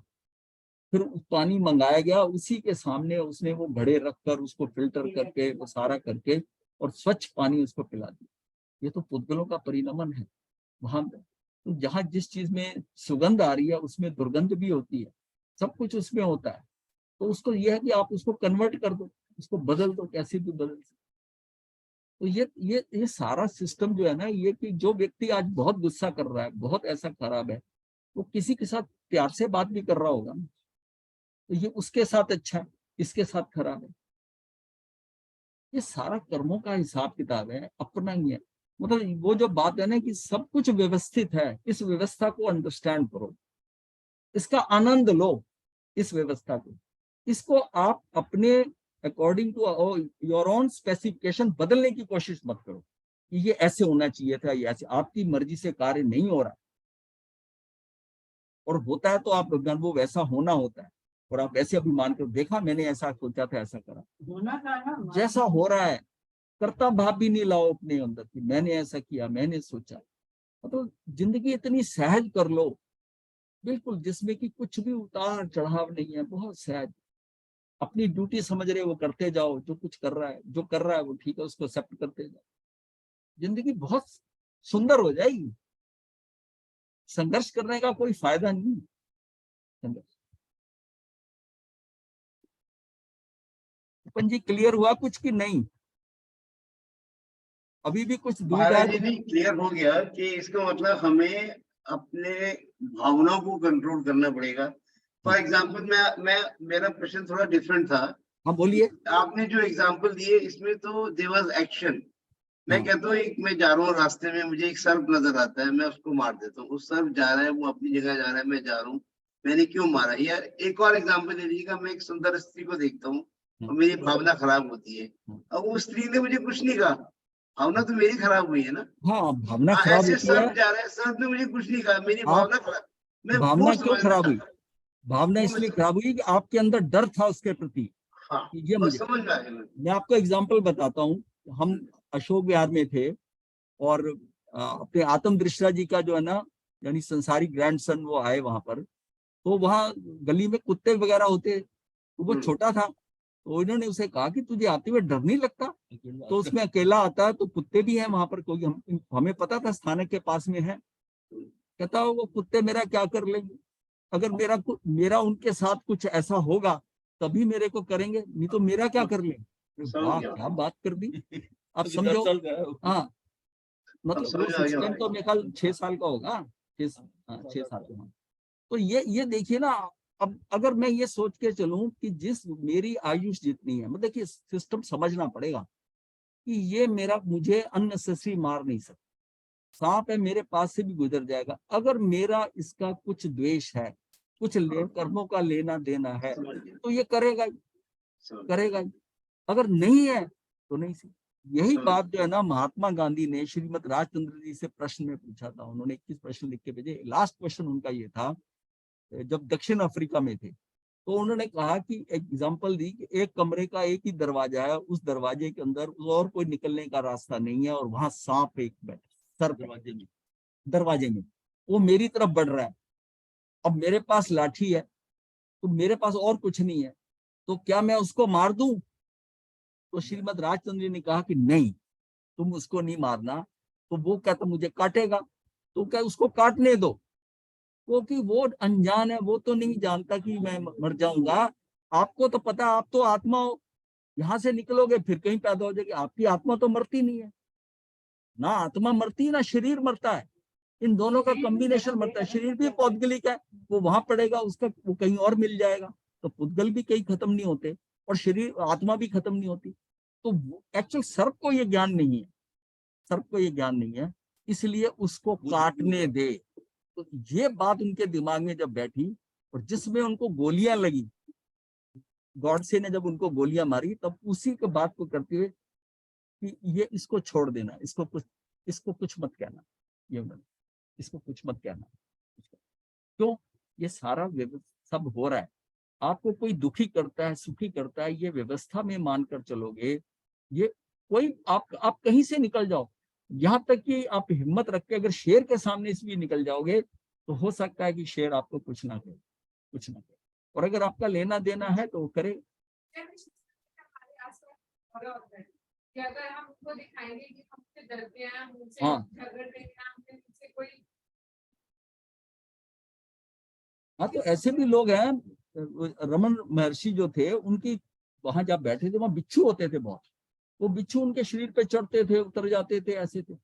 Speaker 3: फिर पानी मंगाया गया, उसी के सामने उसने वो घड़े रखकर उसको फिल्टर करके, वो सारा करके, और स्वच्छ पानी उसको पिला दिया। ये तो पुद्गलों का परिणमन है। वहां तो जहां जिस चीज में सुगंध आ रही है उसमें दुर्गंध भी होती है, सब कुछ उसमें होता है। तो उसको यह है कि आप उसको कन्वर्ट कर दो, उसको बदल दो, कैसे भी बदल सकते। तो ये सारा सिस्टम जो है ना, ये कि जो व्यक्ति आज बहुत गुस्सा कर रहा है, बहुत ऐसा खराब है, वो किसी के साथ प्यार से बात भी कर रहा होगा ना, तो ये उसके साथ अच्छा है, इसके साथ खराब है। ये सारा कर्मों का हिसाब किताब है, अपना ही है। मतलब वो जो बात है ना कि सब कुछ व्यवस्थित है, इस व्यवस्था को अंडरस्टैंड करो, इसका आनंद लो, इस व्यवस्था को, इसको आप अपने according to your own specification बदलने की कोशिश मत करो कि ये ऐसे होना चाहिए था, ये ऐसे। आपकी मर्जी से कार्य नहीं हो रहा, और होता है तो आप वो वैसा होना होता है, और आप ऐसे अभिमान करो, देखा मैंने ऐसा सोचा था, ऐसा करा,
Speaker 6: होना था ना,
Speaker 3: जैसा हो रहा है। कर्ता भाव भी नहीं लाओ अपने अंदर कि मैंने ऐसा किया, मैंने सोचा। तो जिंदगी इतनी सहज कर लो, बिल्कुल, जिसमें कि कुछ भी उतार चढ़ाव नहीं है, बहुत सहज। अपनी ड्यूटी समझ रहे वो करते जाओ, जो कुछ कर रहा है, जो कर रहा है वो ठीक है, उसको एक्सेप्ट करते जाओ। जिंदगी बहुत सुंदर हो जाएगी। संघर्ष करने का कोई फायदा नहीं है। संघर्ष। अपन जी क्लियर हुआ कुछ कि नहीं? अभी भी कुछ दूर
Speaker 2: महाराज जी भी क्लियर हो गया कि इसका मतलब हमें अपने भावनाओं को कंट्रोल करना पड़ेगा। फॉर एग्जाम्पल मैं मेरा प्रश्न थोड़ा डिफरेंट था।
Speaker 3: हाँ बोलिए।
Speaker 2: आपने जो एग्जाम्पल दिए इसमें तो देयर वाज एक्शन। मैं
Speaker 3: हाँ।
Speaker 2: कहता हूँ एक मैं जा रहा हूँ रास्ते में, मुझे एक सर्प नजर आता है, मैं उसको मार देता हूँ। उस सर्प जा रहा है, वो अपनी जगह जा रहा है, मैं जा रहा हूँ, मैंने क्यों मारा? या एक और एग्जाम्पल ले लीजिएगा, मैं एक सुंदर स्त्री को देखता हूँ और मेरी भावना खराब होती है। अब वो स्त्री ने मुझे कुछ नहीं कहा, भावना तो मेरी खराब हुई है ना।
Speaker 3: हाँ भावना
Speaker 2: हाँ,
Speaker 3: खराब
Speaker 2: ऐसे
Speaker 3: होती है।
Speaker 2: सर्प जा रहा है, सर्प ने मुझे कुछ नहीं कहा, मेरी
Speaker 3: आप
Speaker 2: भावना खराब, मैं
Speaker 3: भावना
Speaker 2: फोर्स
Speaker 3: क्यों
Speaker 2: मारना
Speaker 3: खराब हुई?
Speaker 2: चाहता
Speaker 3: भावना
Speaker 2: हूँ।
Speaker 3: इसलिए खराब हुई कि आपके अंदर डर था उसके प्रति।
Speaker 2: हाँ,
Speaker 3: ये
Speaker 2: बस
Speaker 3: मुझे,
Speaker 2: समझ में आ गया।
Speaker 3: मैं आपको एग्जांपल बताता हूँ। हम अशोक विहार में थे और अपने आत्म दृष्टा जी का जो है ना, यानी संसारी ग्रैंडसन, वो आए वहां पर। तो वहाँ गली में कुत्ते वगैरह होते, तो वो छोटा था, तो इन्होंने उसे कहा कि तुझे आते हुए डर नहीं लगता? तो उसमें अकेला आता है, तो कुत्ते भी हैं वहां पर, कोई हमें पता था स्थानक के पास में है। कहता वो कुत्ते मेरा क्या कर लेंगे? अगर मेरा उनके साथ कुछ ऐसा होगा तभी मेरे को करेंगे, नहीं तो मेरा क्या कर लेंगे। वाह क्या बात कर दी। आप समझो। हाँ मतलब वो
Speaker 2: समझ में आ गया।
Speaker 3: टाइम तो मेरे ख्याल 6 साल का होगा, 6 साल का। तो ये देखिए ना, अब अगर मैं ये सोच के चलूं कि जिस मेरी आयुष जितनी है, मतलब देखिए सिस्टम समझना पड़ेगा कि ये मुझे अननेसेसरी मार नहीं सकता। सांप है मेरे पास से भी गुजर जाएगा। अगर मेरा इसका कुछ द्वेष है, कुछ कर्मों का लेना देना है, तो ये करेगा ही। अगर नहीं है तो नहीं सी। यही बात जो है ना, महात्मा गांधी ने श्रीमद राजचंद्र जी से प्रश्न में पूछा था। उन्होंने 21 प्रश्न लिख के भेजे। लास्ट क्वेश्चन उनका ये था, जब दक्षिण अफ्रीका में थे, तो उन्होंने कहा कि एग्जाम्पल दी कि एक कमरे का एक ही दरवाजा है, उस दरवाजे के अंदर और कोई निकलने का रास्ता नहीं है, और वहां सांप एक बैठा सर दरवाजे में, वो मेरी तरफ बढ़ रहा है। अब मेरे पास लाठी है, तो मेरे पास और कुछ नहीं है, तो क्या मैं उसको मार दूं? तो श्रीमद राजचंद्र जी ने कहा कि नहीं, तुम उसको नहीं मारना। तो वो कहता मुझे काटेगा, तो क्या उसको काटने दो, क्योंकि वो अनजान है, वो तो नहीं जानता कि मैं मर जाऊंगा। आपको तो पता, आप तो आत्मा हो, यहाँ से निकलोगे फिर कहीं पैदा हो जाएगी। आपकी आत्मा तो मरती नहीं है ना, आत्मा मरती है ना शरीर मरता है। इन दोनों का कॉम्बिनेशन मरता है। शरीर भी पौद्गलिक है, वो वहां पड़ेगा, उसका वो कहीं और मिल जाएगा। तो पुद्गल भी कहीं खत्म नहीं होते और शरीर आत्मा भी खत्म नहीं होती। तो एक्चुअल सर्प को ये ज्ञान नहीं है, सर्प को ये ज्ञान नहीं है, इसलिए उसको काटने दे। तो ये बात उनके दिमाग में जब बैठी, और जिसमें उनको गोलियां लगी, गॉडसे ने जब उनको गोलियां मारी, तब उसी के बात को करते हुए कि ये इसको छोड़ देना, इसको कुछ मत कहना, ये इसको कुछ मत कहना। क्यों? ये सारा सब हो रहा है, आपको कोई दुखी करता है, सुखी करता है, ये व्यवस्था में मानकर चलोगे। ये कोई आप कहीं से निकल जाओ, यहाँ तक कि आप हिम्मत रख के अगर शेर के सामने से भी निकल जाओगे, तो हो सकता है कि शेर आपको कुछ ना करे। और अगर आपका लेना देना है तो वो करे।
Speaker 4: कि अगर हम उनको दिखाएंगे कि हमसे डरते हैं, हमसे
Speaker 3: हाँ।
Speaker 4: झगड़ रहे हैं, हमसे कोई।
Speaker 3: हाँ तो ऐसे भी लोग हैं। रमन महर्षि जो थे, उनकी वहां जब बैठे थे, वहां बिच्छू होते थे बहुत। वो बिच्छू उनके शरीर पे चढ़ते थे, उतर जाते थे, ऐसे थे,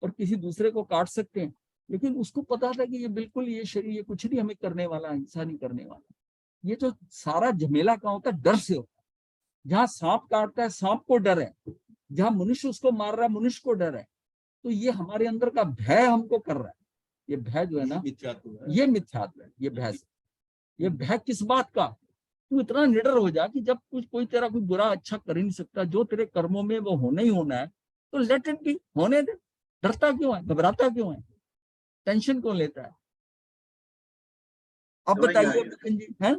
Speaker 3: और किसी दूसरे को काट सकते हैं। लेकिन उसको पता था कि ये बिल्कुल, ये शरीर ये कुछ नहीं हमें करने वाला, हिंसा नहीं करने वाला। ये जो सारा झमेला का होता है, डर से होता है। जहाँ सांप काटता है, सांप को डर है। जहाँ मनुष्य उसको मार रहा है, मनुष्य को डर है। तो ये हमारे अंदर का भय हमको कर रहा है। ये भय जो है ना, ये मिथ्यात्व है। ये भय ये भय किस बात का? तू इतना निडर हो जा कि जब कोई तेरा कोई बुरा अच्छा कर ही नहीं सकता, जो तेरे कर्मों में वो होना ही होना है, तो लेट इट बी, होने दे। डरता क्यों है, घबराता क्यों है, टेंशन क्यों लेता है? अब बताइए बिपिन जी, हैं?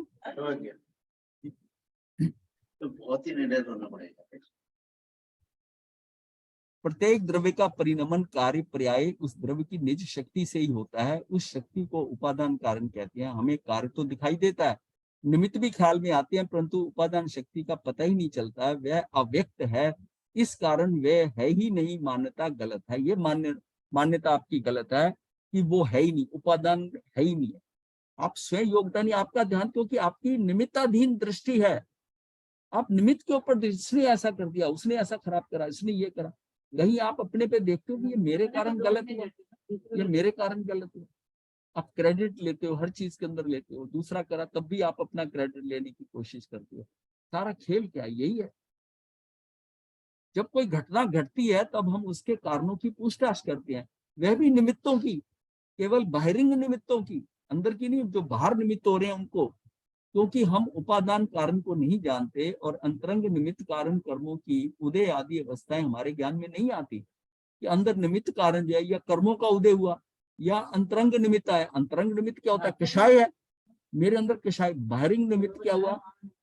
Speaker 2: तो बहुत ही निडर होना पड़ेगा।
Speaker 3: प्रत्येक द्रव्य का परिणमन कार्य पर्याय उस द्रव्य की निज शक्ति से ही होता है। उस शक्ति को उपादान कारण कहते हैं। हमें कार्य तो दिखाई देता है, निमित्त भी ख्याल में आते हैं, परंतु उपादान शक्ति का पता ही नहीं चलता है। वह अव्यक्त है, इस कारण वे है ही नहीं, मान्यता गलत है। ये मान्यता आपकी गलत है कि वो है ही नहीं, उपादान है ही नहीं है। आप स्वयं योगदान, आपका ध्यान, क्योंकि आपकी निमित्ताधीन दृष्टि है, आप निमित्त के ऊपर, इसने ऐसा कर दिया, उसने ऐसा खराब करा, इसने ये करा, नहीं आप अपने पे देखते हो कि ये मेरे कारण गलत हुआ, ये मेरे कारण गलत हुआ। आप क्रेडिट लेते हो, हर चीज के अंदर लेते हो, दूसरा करा तब भी आप अपना क्रेडिट लेने की कोशिश करते हो। सारा खेल क्या है? यही है। जब कोई घटना घटती है तब हम उसके कारणों की पूछताछ करते हैं, वह भी निमित्तों की, केवल बाहरिंग निमित्तों की, अंदर की नहीं। जो बाहर निमित्त हो रहे हैं उनको, क्योंकि हम उपादान कारण को नहीं जानते और अंतरंग निमित्त कारण कर्मों की उदय आदि अवस्थाएं हमारे ज्ञान में नहीं आती कि अंदर निमित्त कारण जो है या कर्मों का उदय हुआ या अंतरंग निमित्त है। अंतरंग निमित्त क्या होता है? कषाय है, मेरे अंदर कषाय। बाहरिंग निमित्त क्या हुआ?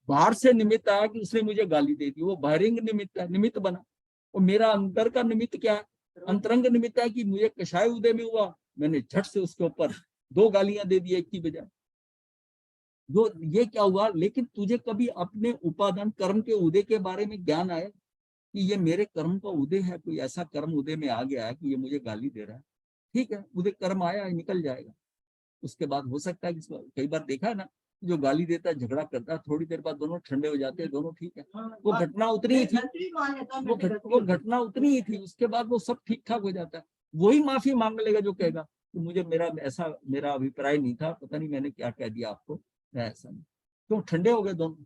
Speaker 3: बाहर से निमित्त आया कि उसने मुझे गाली दे दी, वो बाहरिंग निमित्त है, निमित्त बना। और मेरा अंदर का निमित्त क्या है? अंतरंग निमित्त है कि मुझे कषाय उदय में हुआ, मैंने झट से उसके ऊपर 2 गालियां दे दी एक की बजाय। जो ये क्या हुआ? लेकिन तुझे कभी अपने उपादान कर्म के उदय के बारे में ज्ञान आया कि ये मेरे कर्म का उदय है, कोई ऐसा कर्म उदय में आ गया है कि ये मुझे गाली दे रहा है, ठीक है, उदय कर्म आया है, निकल जाएगा। उसके बाद हो सकता है कि कई बार देखा है ना, जो गाली देता है झगड़ा करता है, थोड़ी देर बाद दोनों ठंडे हो जाते हैं, दोनों ठीक है। वो घटना उतनी ही थी, वो घटना उतनी ही थी, उसके बाद वो सब ठीक ठाक हो जाता है। वही माफी मांग लेगा जो कहेगा कि मुझे मेरा अभिप्राय नहीं था, पता नहीं मैंने क्या कह दिया आपको, मैं ऐसा नहीं। तो ठंडे हो गए दोनों।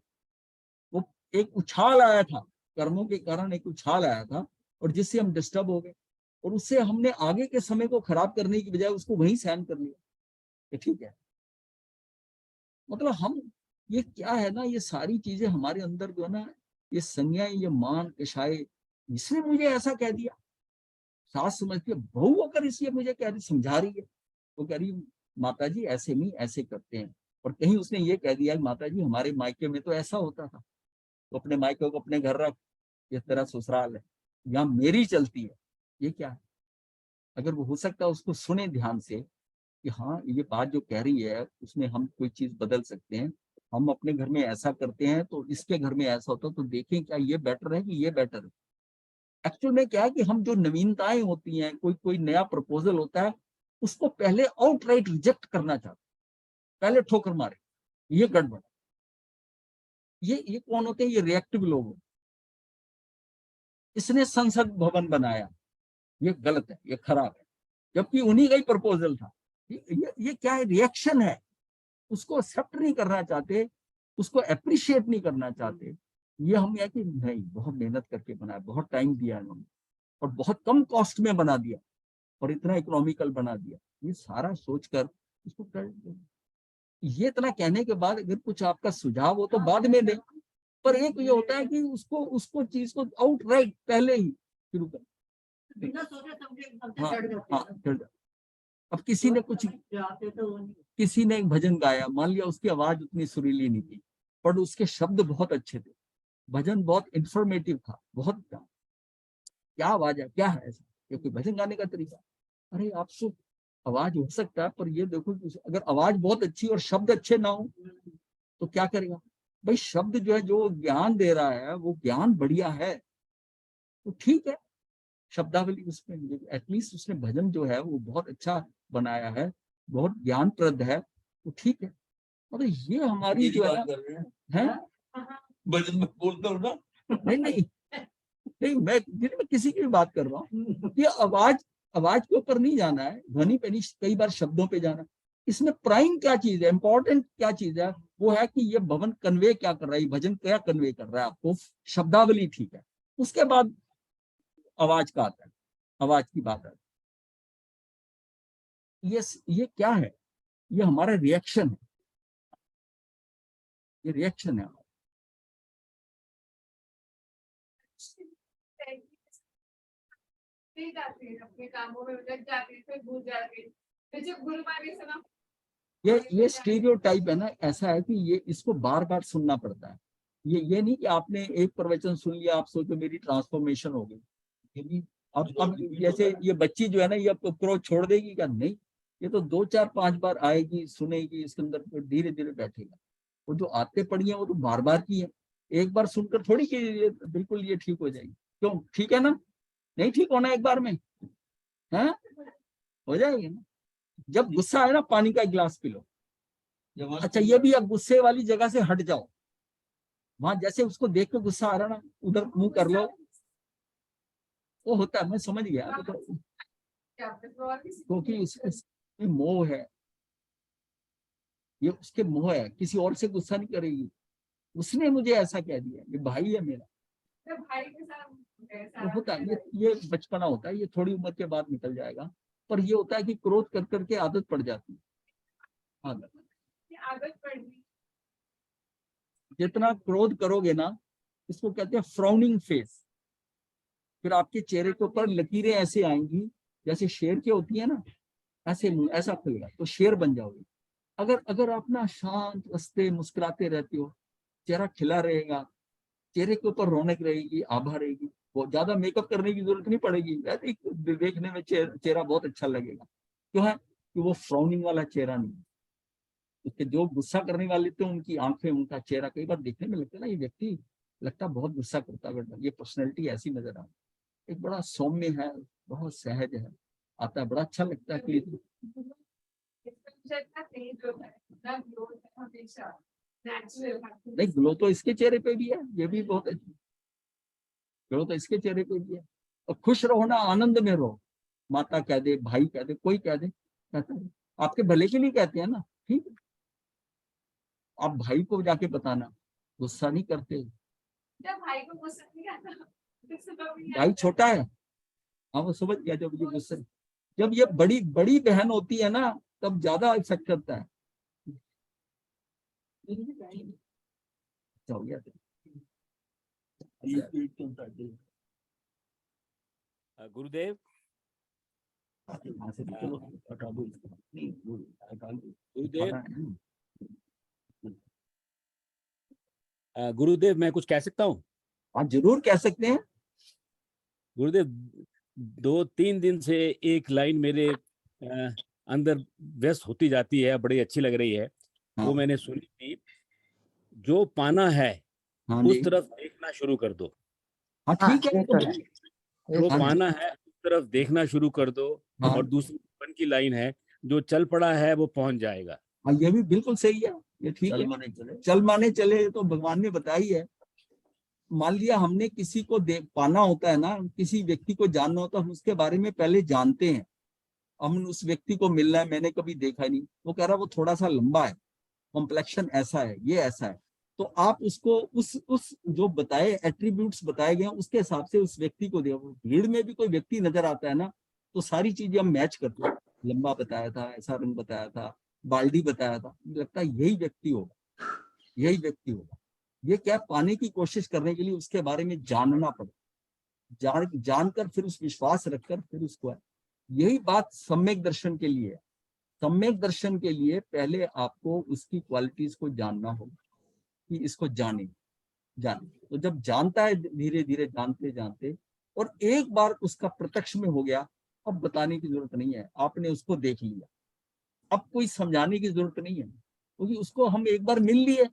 Speaker 3: वो एक उछाल आया था, कर्मों के कारण एक उछाल आया था, और जिससे हम डिस्टर्ब हो गए, और उससे हमने आगे के समय को खराब करने की बजाय उसको वहीं सहन कर लिया कि ठीक है। मतलब हम, ये क्या है ना, ये सारी चीजें हमारे अंदर जो है ना, ये संज्ञा, ये मान कषाय, इसने मुझे ऐसा कह दिया, सास समझती है, बहू होकर इसलिए मुझे कह रही, समझा रही है। वो कह रही माता जी ऐसे नहीं, ऐसे करते हैं। और कहीं उसने ये कह दिया माता जी हमारे मायके में तो ऐसा होता था, तो अपने मायके को अपने घर रख, इस तरह ससुराल है, यहाँ मेरी चलती है। ये क्या है? अगर वो हो सकता है उसको सुने ध्यान से कि हाँ ये बात जो कह रही है उसमें हम कोई चीज बदल सकते हैं, हम अपने घर में ऐसा करते हैं तो इसके घर में ऐसा होता, तो देखें क्या ये बेटर है कि ये बेटर है। एक्चुअल में क्या है कि हम जो नवीनताएं होती हैं, कोई नया प्रपोजल होता है, उसको पहले आउटराइट रिजेक्ट करना चाहते, पहले ठोकर मारे, ये गड़बड़। ये कौन होते हैं? ये रिएक्टिव लोग होते। इसने संसद भवन बनाया, ये गलत है, ये खराब है, जबकि उन्हीं का ही प्रपोजल था। ये क्या है? रिएक्शन है। उसको एक्सेप्ट नहीं करना चाहते, उसको अप्रिशिएट नहीं करना चाहते। ये हम यह कि नहीं, बहुत मेहनत करके बनाया, बहुत टाइम दिया इन्होंने, और बहुत कम कॉस्ट में बना दिया, और इतना इकोनॉमिकल बना दिया। ये सारा सोचकर इसको कर, ये इतना कहने के बाद अगर कुछ आपका सुझाव हो तो बाद में दें, पर एक ये होता है कि उसको चीज को आउटराइट पहले ही शुरू कर।
Speaker 6: बिना सोचे समझे एकदम से
Speaker 3: हाँ,
Speaker 6: चढ़ जाते हैं।
Speaker 3: हाँ, चढ़ जाते। अब किसी ने एक भजन गाया, मान लिया उसकी आवाज उतनी सुरीली नहीं थी, पर उसके शब्द बहुत अच्छे थे, भजन बहुत इंफॉर्मेटिव था, बहुत क्या आवाज है, क्या है ऐसा, ये कोई भजन गाने का तरीका? अरे आपको आवाज हो सकता है, पर ये देखो कि अगर आवाज बहुत अच्छी और शब्द अच्छे ना हो तो क्या करेगा भाई? शब्द जो है, जो ज्ञान दे रहा है वो ज्ञान बढ़िया है तो ठीक है, शब्दावली उसमें एटलीस्ट उसने भजन जो है वो बहुत अच्छा बनाया है, बहुत ज्ञानप्रद है, तो ठीक है। मतलब ये हमारी जो है
Speaker 1: भजन में बोलता हूँ ना।
Speaker 3: नहीं, मैं किसी की भी बात कर रहा हूँ। ये आवाज के ऊपर नहीं जाना है, ध्वनि पे नहीं, कई बार शब्दों पे जाना। इसमें प्राइम क्या चीज है, इंपॉर्टेंट क्या चीज है, वो है कि ये भवन कन्वे क्या कर रहा है, भजन क्या कन्वे कर रहा है आपको। शब्दावली ठीक है, उसके बाद आवाज का आता है, आवाज की बात है। ये क्या है? ये हमारा रिएक्शन है, ये रिएक्शन है।
Speaker 4: जाती है अपने कामों में उलझ जाती है, फिर भूल जाती है, फिर जब गुरु मारे सुना।
Speaker 3: ये स्टीरियोटाइप है ना, ऐसा है कि ये इसको बार बार सुनना पड़ता है। ये नहीं कि आपने एक प्रवचन सुन लिया आप सोचो मेरी ट्रांसफॉर्मेशन हो गई। अब जैसे ये बच्ची जो है ना, ये अब क्रोध छोड़ देगी क्या? नहीं, ये तो 2 4 5 बार आएगी, सुनेगी, इसके अंदर धीरे धीरे बैठेगा। वो जो आते पड़ी है वो तो बार बार की है, एक बार सुनकर थोड़ी कि बिल्कुल ये ठीक हो जाएगी। क्यों, ठीक है ना? नहीं ठीक होना एक बार में, है हो जाएगी ना। जब गुस्सा है ना, पानी का एक गिलास पी लो। अच्छा ये भी, अब गुस्से वाली जगह से हट जाओ, वहां जैसे उसको देख के गुस्सा आ रहा ना, उधर मुंह कर लो, वो होता है, मैं समझ गया। क्योंकि उसमें मोह है, ये उसके मोह है, किसी और से गुस्सा नहीं करेगी। उसने मुझे ऐसा कह दिया, ये भाई है मेरा,
Speaker 4: भाई के साथ
Speaker 3: तो होता है ये बचपना होता है, ये थोड़ी उम्र के बाद निकल जाएगा। पर ये होता है कि क्रोध कर करके आदत पड़ जाती है।
Speaker 4: आदत पड़ गई।
Speaker 3: जितना क्रोध करोगे ना, इसको कहते हैं फ्राउनिंग फेस, फिर आपके चेहरे के ऊपर लकीरें ऐसे आएंगी जैसे शेर की होती है ना, ऐसे मुंह ऐसा खुलेगा, तो शेर बन जाओगे। अगर अगर आप ना शांत रस्ते मुस्कुराते रहते हो, चेहरा खिला रहेगा, चेहरे के ऊपर रौनक रहेगी, आभा रहेगी, वो ज्यादा मेकअप करने की जरूरत नहीं पड़ेगी, देखने में चेहरा बहुत अच्छा लगेगा। क्यों है कि वो फ्राउनिंग वाला चेहरा नहीं है। उसके जो गुस्सा करने वाले थे, उनकी आंखें, उनका चेहरा कई बार देखने में लगता है ना, ये व्यक्ति लगता बहुत गुस्सा करता है, ये पर्सनैलिटी ऐसी नजर आती, एक बड़ा सौम्य है, बहुत सहज है, आता है, बड़ा अच्छा लगता है कि नहीं, ग्लो तो इसके चेहरे पे भी है, ये भी बहुत अच्छी ग्लो तो इसके चेहरे पे भी है। और खुश रहो ना, आनंद में रहो, माता कह दे, भाई कह दे, कोई कह दे, कहता है आपके भले के लिए कहते हैं ना, ठीक है। आप भाई को जाके बताना, गुस्सा नहीं करते,
Speaker 4: जब भाई को गुस्सा नहीं आता,
Speaker 3: भाई छोटा है, हाँ वो समझ गया, जब ये गुस्सा, जब ये बड़ी बड़ी बहन होती है ना, तब ज्यादा इफेक्ट करता है। हो गया
Speaker 7: गुरुदेव, गुरुदेव मैं कुछ कह सकता हूँ?
Speaker 3: हाँ जरूर कह सकते हैं
Speaker 7: गुरुदेव। 2-3 दिन से एक लाइन मेरे अंदर व्यस्त होती जाती है, बड़ी अच्छी लग रही है। वो मैंने सुनी थी, जो पाना है उस तरफ देखना शुरू कर दो।
Speaker 3: हाँ ठीक है,
Speaker 7: जो पाना है उस तरफ देखना शुरू कर दो। और दूसरी मन की लाइन है, जो चल पड़ा है वो पहुंच जाएगा।
Speaker 3: हाँ ये भी बिल्कुल सही है, ये ठीक है। चल माने चले तो भगवान ने बताई है। मान लिया हमने किसी को पाना होता है ना, किसी व्यक्ति को जानना होता है, हम उसके बारे में पहले जानते हैं। हम उस व्यक्ति को मिलना है, मैंने कभी देखा नहीं, वो कह रहा वो थोड़ा सा लंबा है, कॉम्प्लेक्शन ऐसा है, ये ऐसा है, तो आप उसको उस जो बताए एट्रीब्यूट्स बताए गए उसके हिसाब से उस व्यक्ति को देखो। भीड़ में भी कोई व्यक्ति नजर आता है ना, तो सारी चीजें हम मैच करते हैं, लंबा बताया था, ऐसा रंग बताया था, बाल्टी बताया था, लगता है यही व्यक्ति होगा, यही व्यक्ति होगा। ये क्या, पाने की कोशिश करने के लिए उसके बारे में जानना पड़े, जानकर फिर उस विश्वास रखकर फिर उसको है। यही बात सम्यक दर्शन के लिए है। सम्यक दर्शन के लिए पहले आपको उसकी क्वालिटीज को जानना होगा, कि इसको जाने। तो जब जानता है, धीरे धीरे जानते जानते, और एक बार उसका प्रत्यक्ष में हो गया, अब बताने की जरूरत नहीं है, आपने उसको देख लिया, अब कोई समझाने की जरूरत नहीं है, क्योंकि उसको हम एक बार मिल लिए,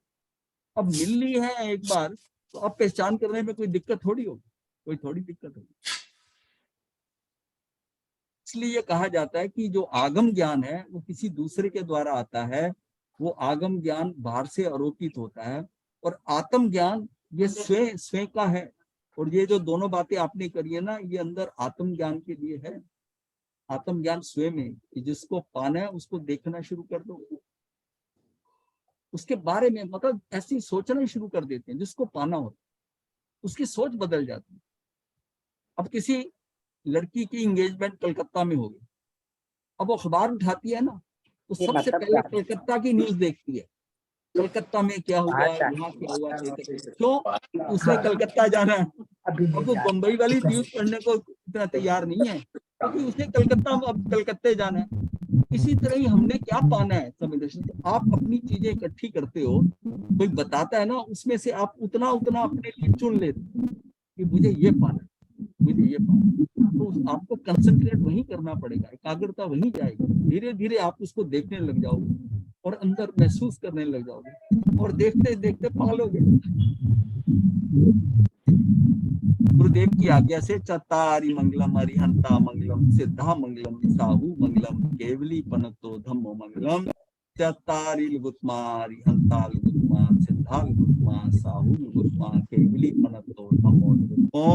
Speaker 3: अब मिल ली है एक बार, तो अब पहचान करने में कोई दिक्कत थोड़ी होगी, कोई थोड़ी दिक्कत होगी। इसलिए कहा जाता है कि जो आगम ज्ञान है वो किसी दूसरे के द्वारा आता है, वो आगम ज्ञान बाहर से आरोपित होता है, और आत्म ज्ञान ये स्वयं का है। और ये जो दोनों बातें आपने करी है ना, ये अंदर आत्म ज्ञान के लिए है। आत्म ज्ञान स्वयं है, कि जिसको पाना है उसको देखना शुरू कर दो, उसके बारे में मतलब ऐसी सोचना ही शुरू कर देते हैं। जिसको पाना होता उसकी सोच बदल जाती है। अब किसी लड़की की एंगेजमेंट कलकत्ता में होगी, अब वो अखबार उठाती है ना, तो सबसे पहले कलकत्ता की न्यूज देखती है, कलकत्ता में क्या हुआ, यहाँ क्या हुआ, क्यों, उसने कलकत्ता जाना है। अब वो बम्बई वाली न्यूज पढ़ने को इतना तैयार नहीं है, क्योंकि उसने कलकत्ता, अब कलकत्ते जाना है। इसी तरह ही हमने क्या पाना है समझ, आप अपनी चीजें इकट्ठी करते हो, कोई बताता है ना, उसमें से आप उतना उतना अपने लिए चुन लेते कि मुझे ये पाना है, मुझे ये पाना। तो आपको कंसंट्रेट वहीं करना पड़ेगा, एकाग्रता वहीं जाएगी। धीरे धीरे आप उसको देखने लग जाओगे और अंदर महसूस करने लग जाओगे, और देखते देखते पालोगे। गुरुदेव गुरुदेव की आज्ञा से चत्तारि मंगलम अरिहंता मंगलम सिद्धा मंगलम साहू मंगलम केवली पनतो धम्मो मंगलम चत्तारि लुगुत्मा अरिहंता लुगुत्मा सिद्धा लुगुत्मा साहू लुगुत्मा केवली पनतो धम्मो लुगुत्मो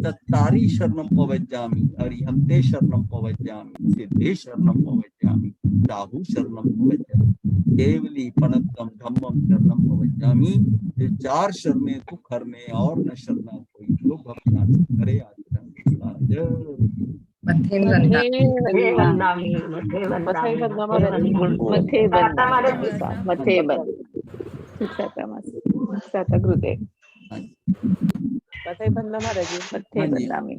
Speaker 3: चत्तारि शरणं पवज्जामि अरिहंते शरणं पवज्जामि सिद्धे शरणं पवज्जामि साहू शरणं पवज्जामि केवली पनत्तम धम्मम शरणं पवज्जामि। ये 4 शरणें तू करने और न शरणा कोई जो भक्ति करे
Speaker 5: मथे वंदामि
Speaker 8: मथे बंद गुरुदेव मथे बंद महाराज मथे बंदामि।